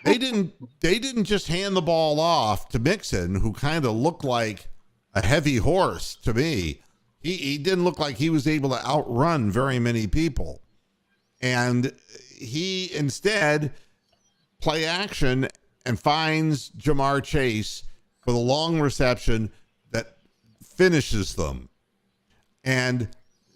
They didn't just hand the ball off to Mixon, who kind of looked like a heavy horse to me. He didn't look like he was able to outrun very many people. And he instead play action and finds Jamar Chase for the long reception that finishes them. And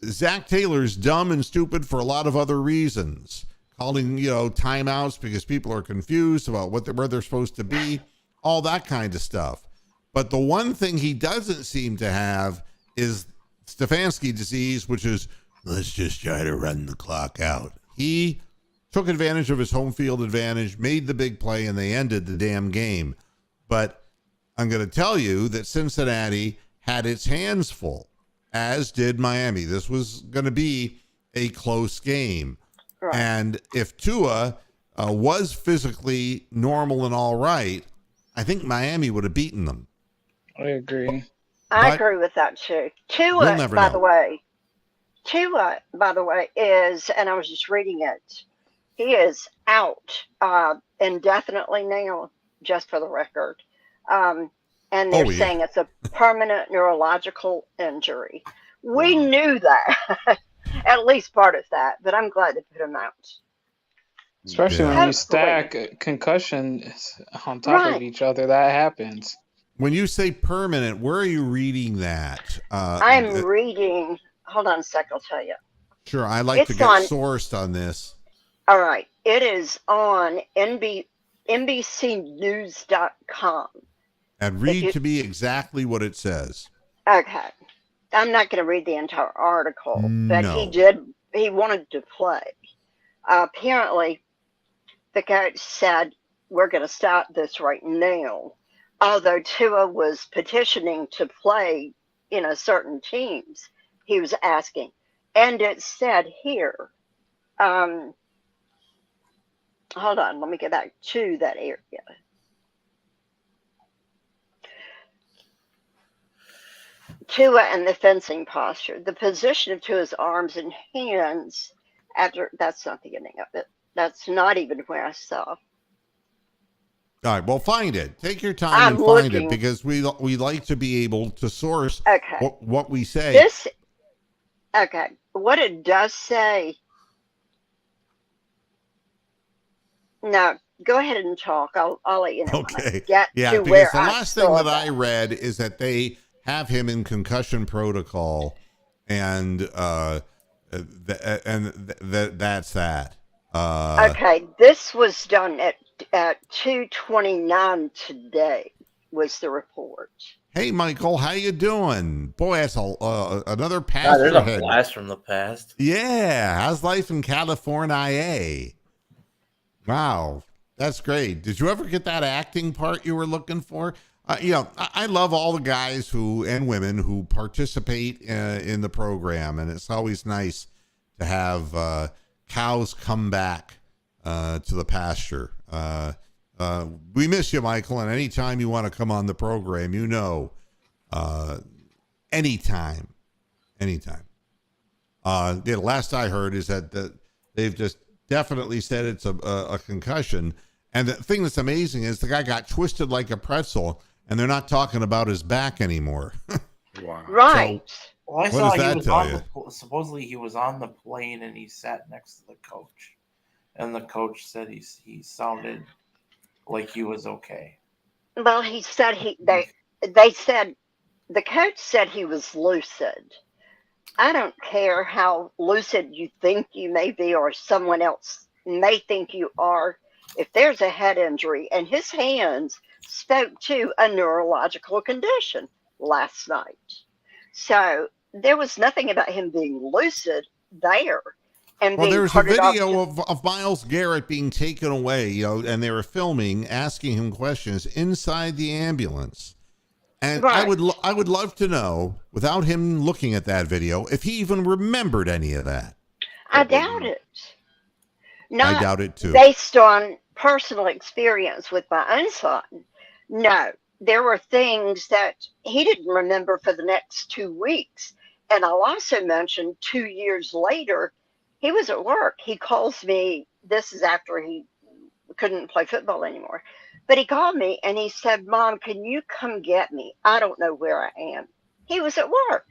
Zach Taylor's dumb and stupid for a lot of other reasons. Calling, timeouts because people are confused about where they're supposed to be, all that kind of stuff. But the one thing he doesn't seem to have is Stefanski disease, which is, let's just try to run the clock out. He took advantage of his home field advantage, made the big play, and they ended the damn game. But I'm going to tell you that Cincinnati had its hands full, as did Miami. This was going to be a close game. Right. And if Tua was physically normal and all right, I think Miami would have beaten them. I agree. I agree with that too. Tua, by the way, is, and I was just reading it, he is out indefinitely now, just for the record. And they're saying it's a permanent neurological injury. We knew that, at least part of that, but I'm glad they put him out. Especially when you stack concussions on top of each other, that happens. When you say permanent, where are you reading that? I'm reading, hold on a sec, I'll tell you. Sure, I like to get sourced on this. All right, it is on NBCnews.com. And read to me exactly what it says. Okay. I'm not going to read the entire article, but he wanted to play. Apparently, the coach said, we're going to stop this right now. Although Tua was petitioning to play, certain teams, he was asking. And it said here, hold on, let me get back to that area. Tua and the fencing posture, the position of Tua's arms and hands after, that's not the ending of it. That's not even where I saw. All right, well, find it. Take your time and find it, because we like to be able to source what we say. What it does say. No, go ahead and talk. I'll let you know. Okay. Because the last thing that I read is that they have him in concussion protocol, and that's that. This was done at 2:29 today. Was the report? Hey, Michael, how you doing? Boy, that's another pass. There's a blast from the past. Yeah, how's life in California? Wow, that's great. Did you ever get that acting part you were looking for? I love all the guys and women who participate in the program, and it's always nice to have cows come back to the pasture. We miss you, Michael, and anytime you want to come on the program, anytime. The last I heard is that they've just definitely said it's a concussion. And the thing that's amazing is the guy got twisted like a pretzel, and they're not talking about his back anymore. Wow. Right. So, well, I saw he was supposedly he was on the plane and he sat next to the coach. And the coach said he sounded like he was okay. Well, he said they said, the coach said he was lucid. I don't care how lucid you think you may be or someone else may think you are. If there's a head injury, and his hands spoke to a neurological condition last night. So there was nothing about him being lucid there. And there's a video of Myles Garrett being taken away, and they were filming, asking him questions inside the ambulance. And right. I would love to know, without him looking at that video, if he even remembered any of that. I doubt it. I doubt it too. Based on personal experience with my own son, no. There were things that he didn't remember for the next 2 weeks. And I'll also mention 2 years later, he was at work. He calls me. This is after he couldn't play football anymore. But he called me and he said, "Mom, can you come get me? I don't know where I am." He was at work.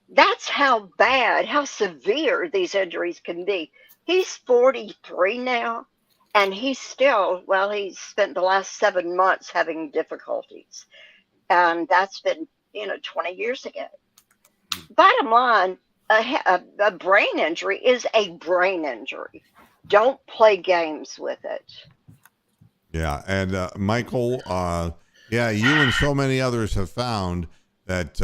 That's how bad, how severe these injuries can be. He's 43 now, and he's still, he's spent the last 7 months having difficulties. And that's been, 20 years ago. Bottom line, a brain injury is a brain injury. Don't play games with it. Yeah, and Michael, you and so many others have found that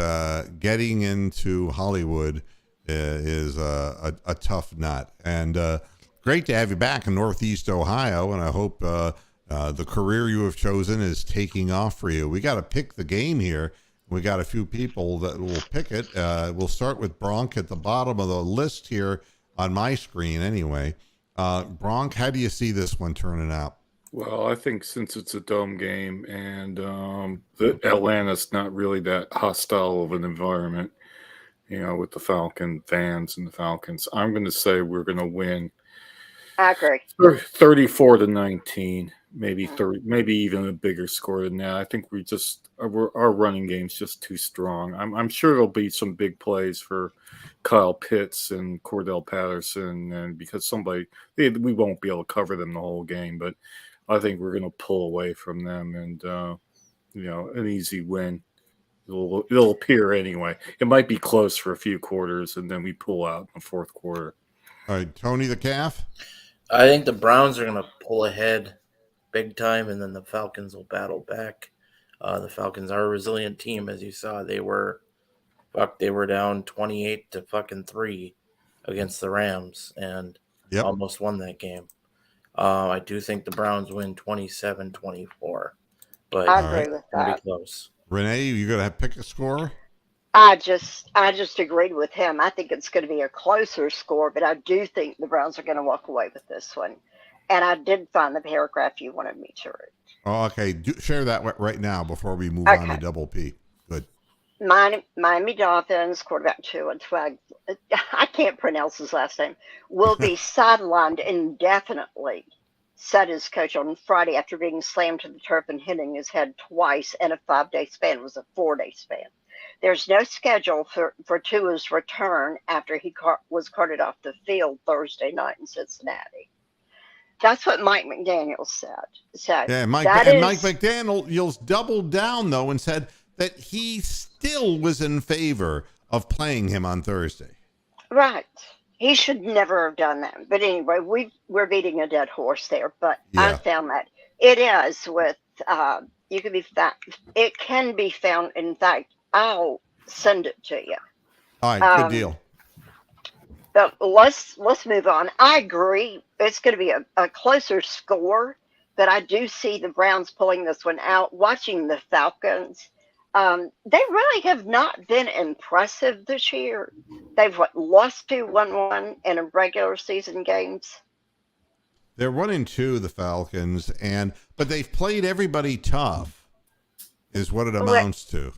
getting into Hollywood is a tough nut. And great to have you back in Northeast Ohio, and I hope the career you have chosen is taking off for you. We got to pick the game here. We got a few people that will pick it. We'll start with Bronk at the bottom of the list here on my screen anyway. Bronk, how do you see this one turning out? Well, I think since it's a dome game and Atlanta's not really that hostile of an environment, with the Falcon fans and the Falcons, I'm going to say we're going to win. I agree. 34-19, maybe 30, maybe even a bigger score than that. I think our running game's just too strong. I'm sure there'll be some big plays for Kyle Pitts and Cordell Patterson, and because we won't be able to cover them the whole game, but I think we're going to pull away from them and, an easy win. It'll appear anyway. It might be close for a few quarters, and then we pull out in the fourth quarter. All right, Tony the Calf? I think the Browns are going to pull ahead big time, and then the Falcons will battle back. The Falcons are a resilient team, as you saw. They were down 28-3 against the Rams and almost won that game. I do think the Browns win 27-24, but I All right. agree with it's gonna that. be close. Renee, you gonna pick a score? I just agreed with him. I think it's going to be a closer score, but I do think the Browns are going to walk away with this one. And I did find the paragraph you wanted me to read. Oh, okay. Share that right now before we move on to Okay. Double P. Good. Miami Dolphins quarterback Tua Tagovailoa, I can't pronounce his last name, will be sidelined indefinitely, said his coach on Friday after being slammed to the turf and hitting his head twice in a 5-day span. It was a 4-day span. There's no schedule for Tua's return after he was carted off the field Thursday night in Cincinnati. That's what Mike McDaniel said. So Yeah, Mike McDaniel doubled down though and said that he still was in favor of playing him on Thursday. Right. He should never have done that. But anyway, we're beating a dead horse there. But Yeah. I found that it is with it can be found. In fact, I'll send it to you. All right, good deal. But let's move on. I agree. It's going to be a closer score, but I do see the Browns pulling this one out. Watching the Falcons, they really have not been impressive this year. They've lost 2-1 in a regular season games. They're 1-2, the Falcons, but they've played everybody tough, is what it amounts to.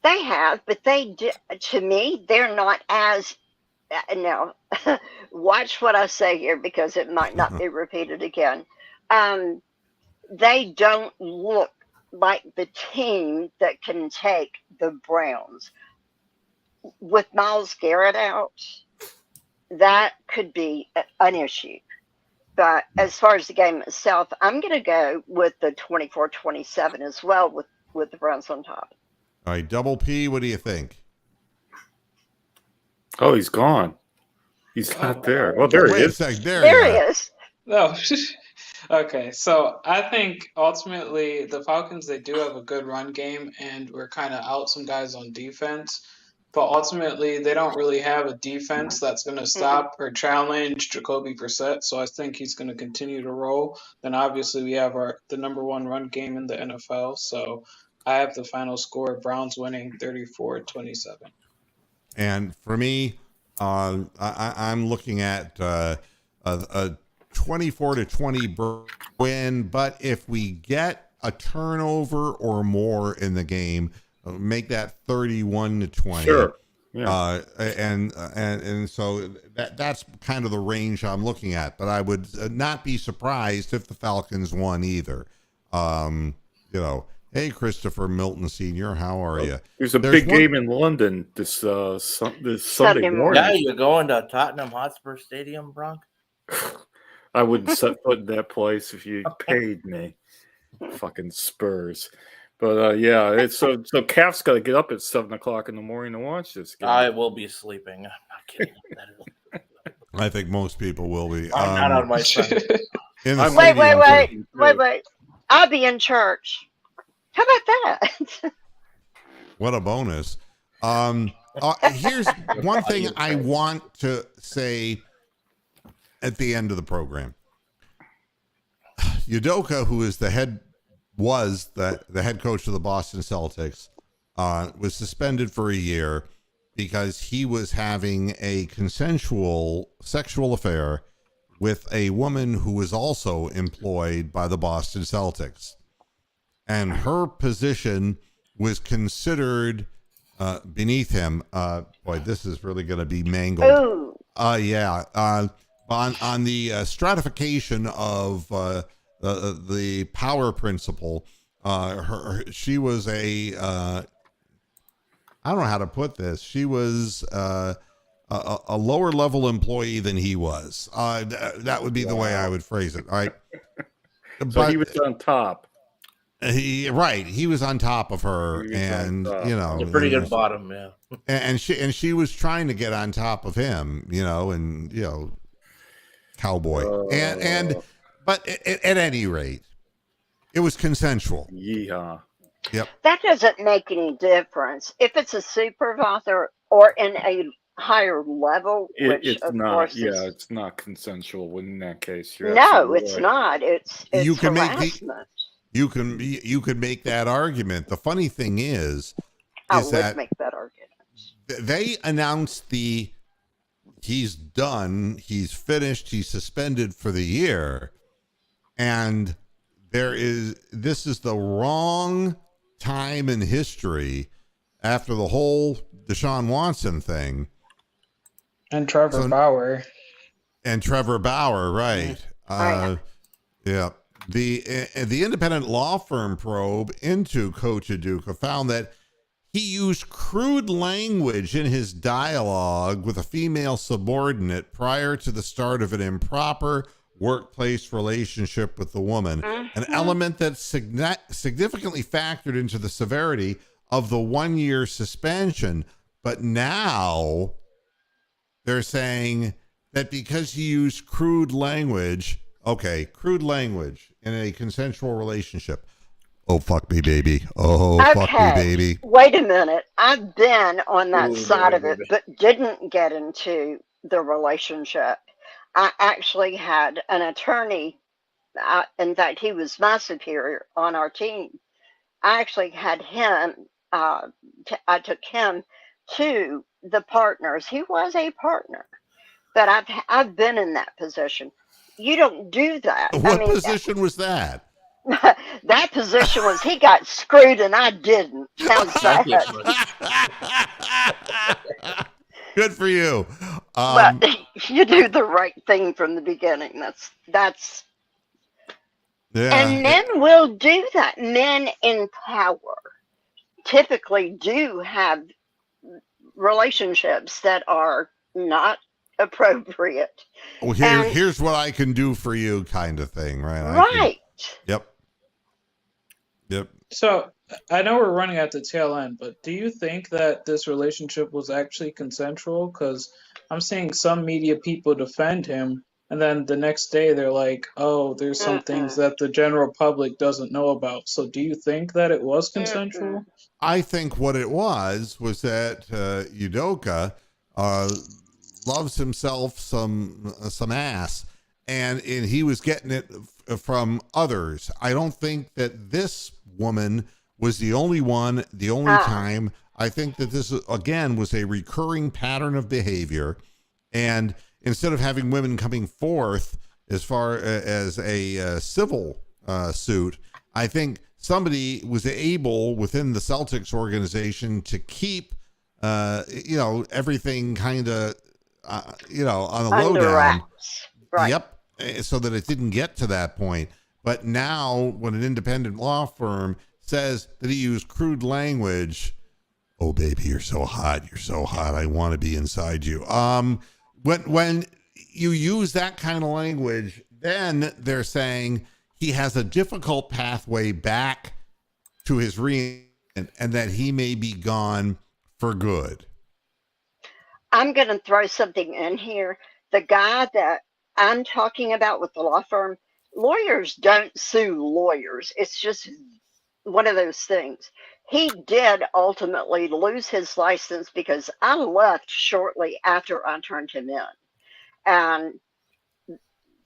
They have, but to me, they're not as. Now, watch what I say here because it might not be repeated again. They don't look like the team that can take the Browns. With Myles Garrett out, that could be an issue. But as far as the game itself, I'm going to go with the 24-27 as well with the Browns on top. All right, Double P, what do you think? Oh, he's gone. He's not there. Oh, there he is. There he is. No. Okay, so I think ultimately the Falcons, they do have a good run game, and we're kind of out some guys on defense. But ultimately, they don't really have a defense that's going to stop or challenge Jacoby Brissett. So I think he's going to continue to roll. Then obviously we have the number one run game in the NFL. So I have the final score: Browns winning 34-27. And for me, I'm looking at a 24-20 win. But if we get a turnover or more in the game, make that 31-20. Sure. Yeah. And so that's kind of the range I'm looking at. But I would not be surprised if the Falcons won either. Hey, Christopher Milton Sr., how are you? There's a big game in London this Sunday morning. Yeah, you're going to Tottenham Hotspur Stadium, Bronk? I wouldn't set foot in that place if you paid me. Fucking Spurs. But it's so Calf's got to get up at 7:00 in the morning to watch this game. I will be sleeping. I'm not kidding. I think most people will be. I'm not on my side. Wait. I'll be in church. How about that? What a bonus. Here's one thing I want to say at the end of the program. Udoka, who is the head coach of the Boston Celtics, was suspended for a year because he was having a consensual sexual affair with a woman who was also employed by the Boston Celtics. And her position was considered beneath him. Boy, this is really going to be mangled. On the stratification of the power principle, she was I don't know how to put this. She was a lower level employee than he was. That would be the way I would phrase it. All right. So he was on top. He was on top of her, and a pretty good bottom, yeah. And she was trying to get on top of him, cowboy, but at any rate, it was consensual. Yeehaw. Yep. That doesn't make any difference if it's a supervisor or in higher level, which It's of not. course Yeah, is it's not consensual in that case. You're no, absolutely it's right. not. It's You can make harassment. you could make that argument. The funny thing is I would that make that argument. they announced he's done, he's finished, he's suspended for the year, and this is the wrong time in history after the whole Deshaun Watson thing. And Trevor Bauer. And Trevor Bauer, right. Yeah. The independent law firm probe into Coach Aduka found that he used crude language in his dialogue with a female subordinate prior to the start of an improper workplace relationship with the woman, an element that significantly factored into the severity of the 1-year suspension. But now they're saying that because he used crude language in a consensual relationship. Oh, fuck me, baby. Oh, fuck me, baby. Wait a minute. I've been on that side of it, but didn't get into the relationship. I actually had an attorney. In fact, he was my superior on our team. I actually had him. I took him to the partners. He was a partner, but I've been in that position. You don't do that. What position was that? That position was he got screwed and I didn't. How's that? Good for you. But you do the right thing from the beginning. That's yeah. And men will do that. Men in power typically do have relationships that are not appropriate. Well, here's what I can do for you, kind of thing, right? Right. Yep. So I know we're running at the tail end, but do you think that this relationship was actually consensual? Because I'm seeing some media people defend him, and then the next day they're like, "Oh, there's some things that the general public doesn't know about." So do you think that it was consensual? I think what it was that Udoka loves himself some ass, and he was getting it from others. I don't think that this woman was the only time. I think that this again was a recurring pattern of behavior, and instead of having women coming forth as far as a civil suit, I think somebody was able within the Celtics organization to keep everything kind of on the lowdown. Right. Yep. So that it didn't get to that point. But now when an independent law firm says that he used crude language, oh baby, you're so hot. You're so hot. I want to be inside you. When you use that kind of language, then they're saying he has a difficult pathway back to his reinvestment and that he may be gone for good. I'm going to throw something in here. The guy that I'm talking about with the law firm, lawyers don't sue lawyers. It's just one of those things. He did ultimately lose his license because I left shortly after I turned him in. And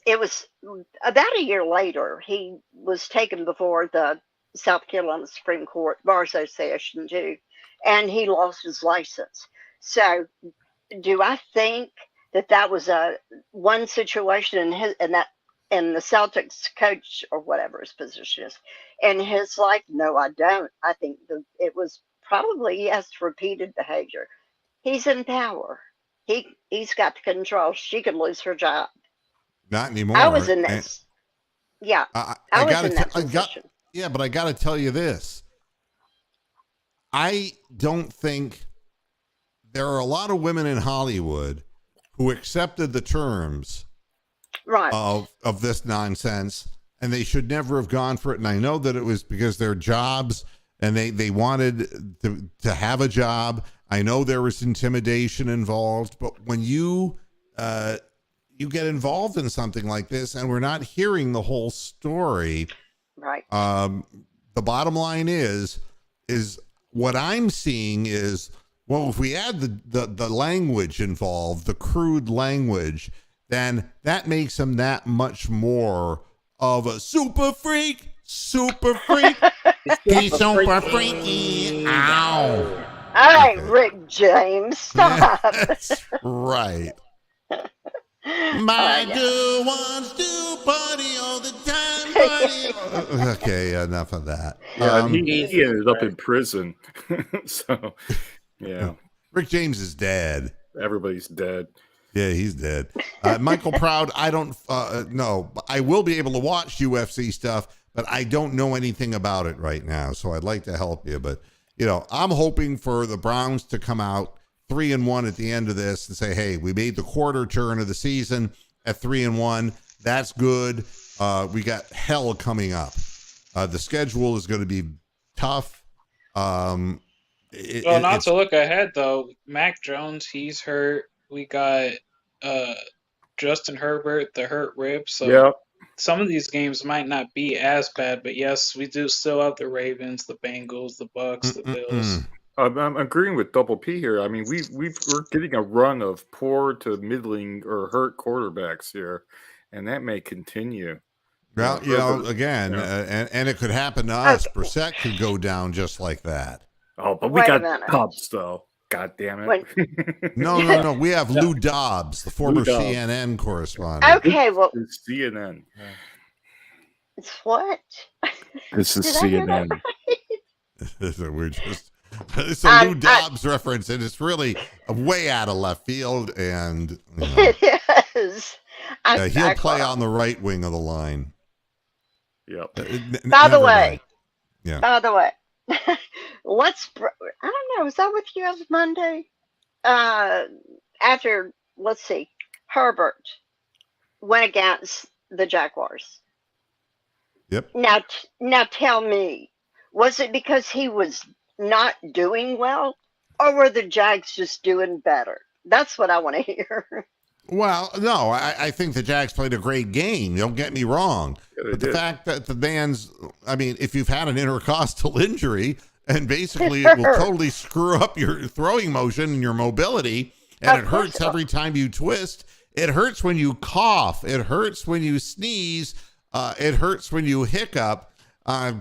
it was about a year later, he was taken before the South Carolina Supreme Court Bar Association too, and he lost his license. So do I think that was a one situation in the Celtics coach or whatever his position is in his life? No, I don't. I think it was probably, yes, repeated behavior. He's in power. He's got the control. She could lose her job. Not anymore. I was in this. Yeah, I was in that position. But I got to tell you this. I don't think there are a lot of women in Hollywood who accepted the terms of this nonsense, and they should never have gone for it. And I know that it was because their jobs and they wanted to have a job. I know there was intimidation involved, but when you get involved in something like this and we're not hearing the whole story, right? The bottom line is what I'm seeing is Well, if we add the language involved, the crude language, then that makes him that much more of a super freak. Super freak. He's super freaky. Ow. All right, Rick James, stop. That's right. My girl wants to party all the time. Party. Okay, enough of that. Yeah, he ended up in prison. So, yeah. Rick James is dead. Everybody's dead. Yeah, he's dead. Michael Proud, I don't know. I will be able to watch UFC stuff, but I don't know anything about it right now. So I'd like to help you. But, I'm hoping for the Browns to come out 3-1 at the end of this and say, hey, we made the quarter turn of the season at 3-1. That's good. We got hell coming up. The schedule is going to be tough. To look ahead, though, Mac Jones, he's hurt. We got Justin Herbert, the hurt rib. So some of these games might not be as bad, but yes, we do still have the Ravens, the Bengals, the Bucks, the Bills. I'm agreeing with Double P here. I mean, we're getting a run of poor to middling or hurt quarterbacks here, and that may continue. Well, again, and it could happen to us. Brissett could go down just like that. Oh, but we got Dobbs, though. God damn it. No. We have Lou Dobbs, the former CNN correspondent. Okay, well. It's CNN. It's what? This is CNN. We're just... It's a Lou Dobbs reference, and it's really way out of left field. And it is. He'll play on the right wing of the line. Yep. By the way, I don't know. Was I with you on Monday? After, let's see, Herbert went against the Jaguars. Yep. Now tell me, was it because he was not doing well, or were the Jags just doing better? That's what I want to hear. Well, no, I think the Jags played a great game. Don't get me wrong. But the fact that the man's, if you've had an intercostal injury, and basically it will totally screw up your throwing motion and your mobility, and it hurts every time you twist. It hurts when you cough. It hurts when you sneeze. It hurts when you hiccup.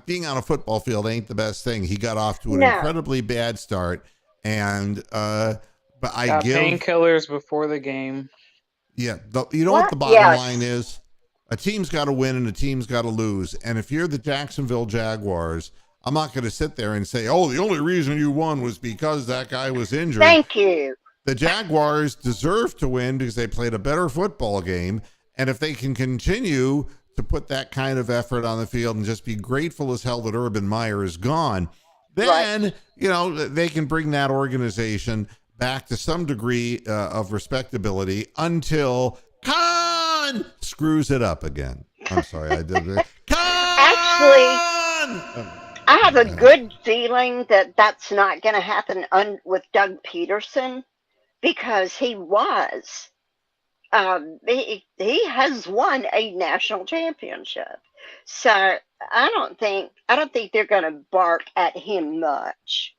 Being on a football field ain't the best thing. He got off to an incredibly bad start, and but I got give painkillers before the game. Yeah, you know what the bottom line is? A team's got to win and a team's got to lose. And if you're the Jacksonville Jaguars, I'm not going to sit there and say, "Oh, the only reason you won was because that guy was injured." Thank you. The Jaguars deserve to win because they played a better football game, and if they can continue to put that kind of effort on the field and just be grateful as hell that Urban Meyer is gone, then, they can bring that organization back to some degree of respectability until Khan screws it up again. I'm sorry, I did it. Actually, I have a good feeling that that's not going to happen with Doug Peterson, because he was. He has won a national championship, so I don't think they're going to bark at him much.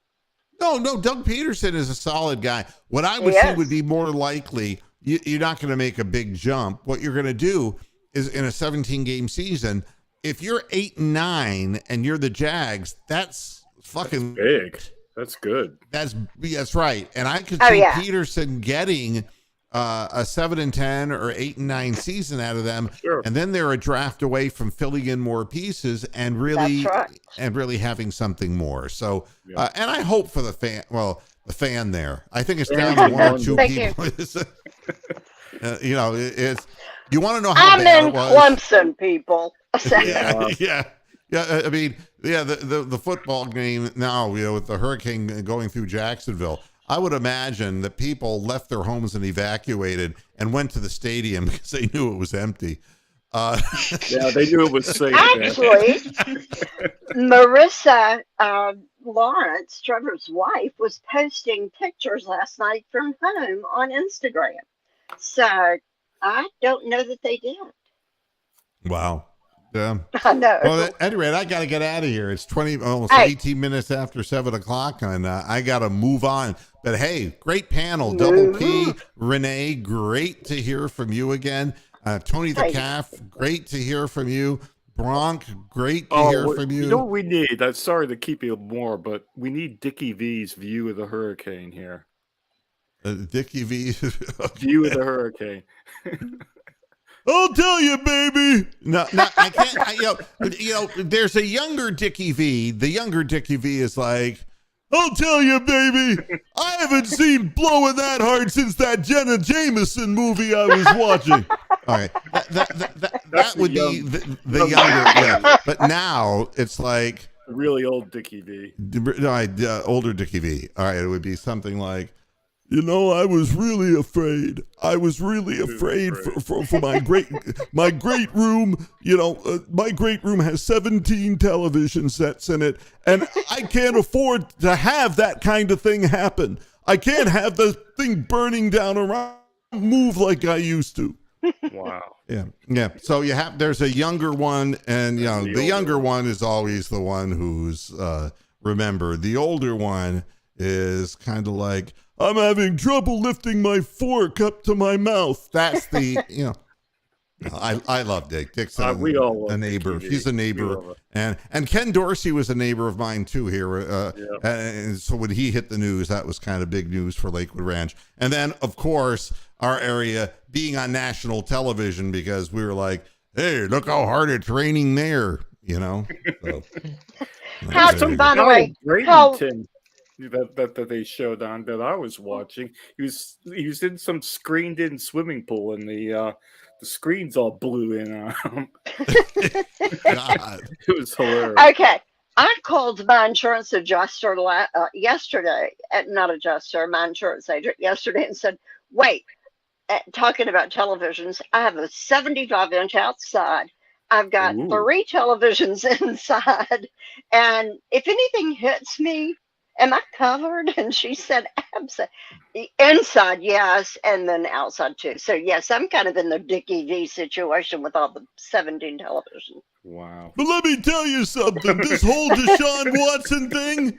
No, Doug Peterson is a solid guy. What I would say would be more likely, you're not going to make a big jump. What you're going to do is, in a 17-game season, if you're 8-9 and you're the Jags, that's fucking big. That's good. That's right. And I could see Peterson getting a 7-10 or 8-9 season out of them, and then they're a draft away from filling in more pieces and really having something more. So, and I hope for the fan. Well, the fan there, I think it's down to one or two people. It's you want to know how bad it was? I'm in Clemson, people. Yeah. I mean, the football game now, with the hurricane going through Jacksonville, I would imagine that people left their homes and evacuated and went to the stadium because they knew it was empty. They knew it was safe. Actually, Marissa Lawrence, Trevor's wife, was posting pictures last night from home on Instagram. So I don't know that they did. Wow. Yeah. I know. Well, at any rate, I got to get out of here. It's almost 18 minutes after 7 o'clock, and I got to move on. But hey, great panel. Double P, Renee, great to hear from you again. Tony the Calf, great to hear from you. Bronk, great to hear from you. You know what we need? Sorry to keep you more, but we need Dickie V's view of the hurricane here. Dickie V. View of the hurricane. I'll tell you, baby. No, I can't. There's a younger Dickie V. The younger Dickie V is like, I'll tell you, baby. I haven't seen blowing that hard since that Jenna Jameson movie I was watching. All right, that would be the younger. Yeah. But now it's like really old Dickie V. Older Dickie V. All right, it would be something like, I was really afraid. I was really afraid for my great room. My great room has 17 television sets in it, and I can't afford to have that kind of thing happen. I can't have the thing burning down around, move like I used to. Wow. Yeah. So there's a younger one, and the younger one is always the one who's remembered. The older one is kind of like, I'm having trouble lifting my fork up to my mouth. That's the, I love Dick. Dick's a neighbor. He's a neighbor. And Ken Dorsey was a neighbor of mine too here. And so when he hit the news, that was kind of big news for Lakewood Ranch. And then, of course, our area being on national television because we were like, hey, look how hard it's raining there, So, by the way, that they showed on that I was watching. He was in some screened-in swimming pool, and the screens all blew in on him. It was hilarious. Okay, I called my insurance adjuster yesterday, my insurance agent yesterday, and said, "Wait, talking about televisions, I have a 75-inch outside. I've got 3 televisions inside, and if anything hits me, am I covered?" And she said, inside, yes, and then outside too. So yes, I'm kind of in the Dickie V situation with all the 17 televisions. Wow. But let me tell you something. This whole Deshaun Watson thing,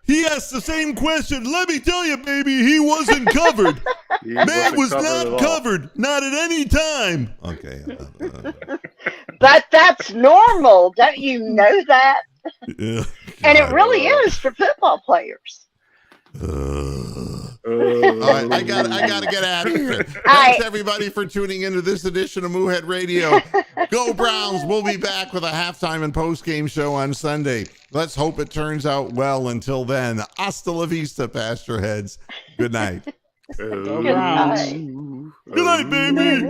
he asked the same question. Let me tell you, baby, he wasn't covered. Man was not covered. Not at any time. Okay. But that's normal. Don't you know that? Yeah. And it really is for football players. All right, I gotta get out of here. Thanks everybody for tuning into this edition of Moohead Radio. Go Browns! We'll be back with a halftime and post-game show on Sunday. Let's hope it turns out well. Until then, hasta la vista, Pasture Heads. Good night. Go Browns. Good night, baby.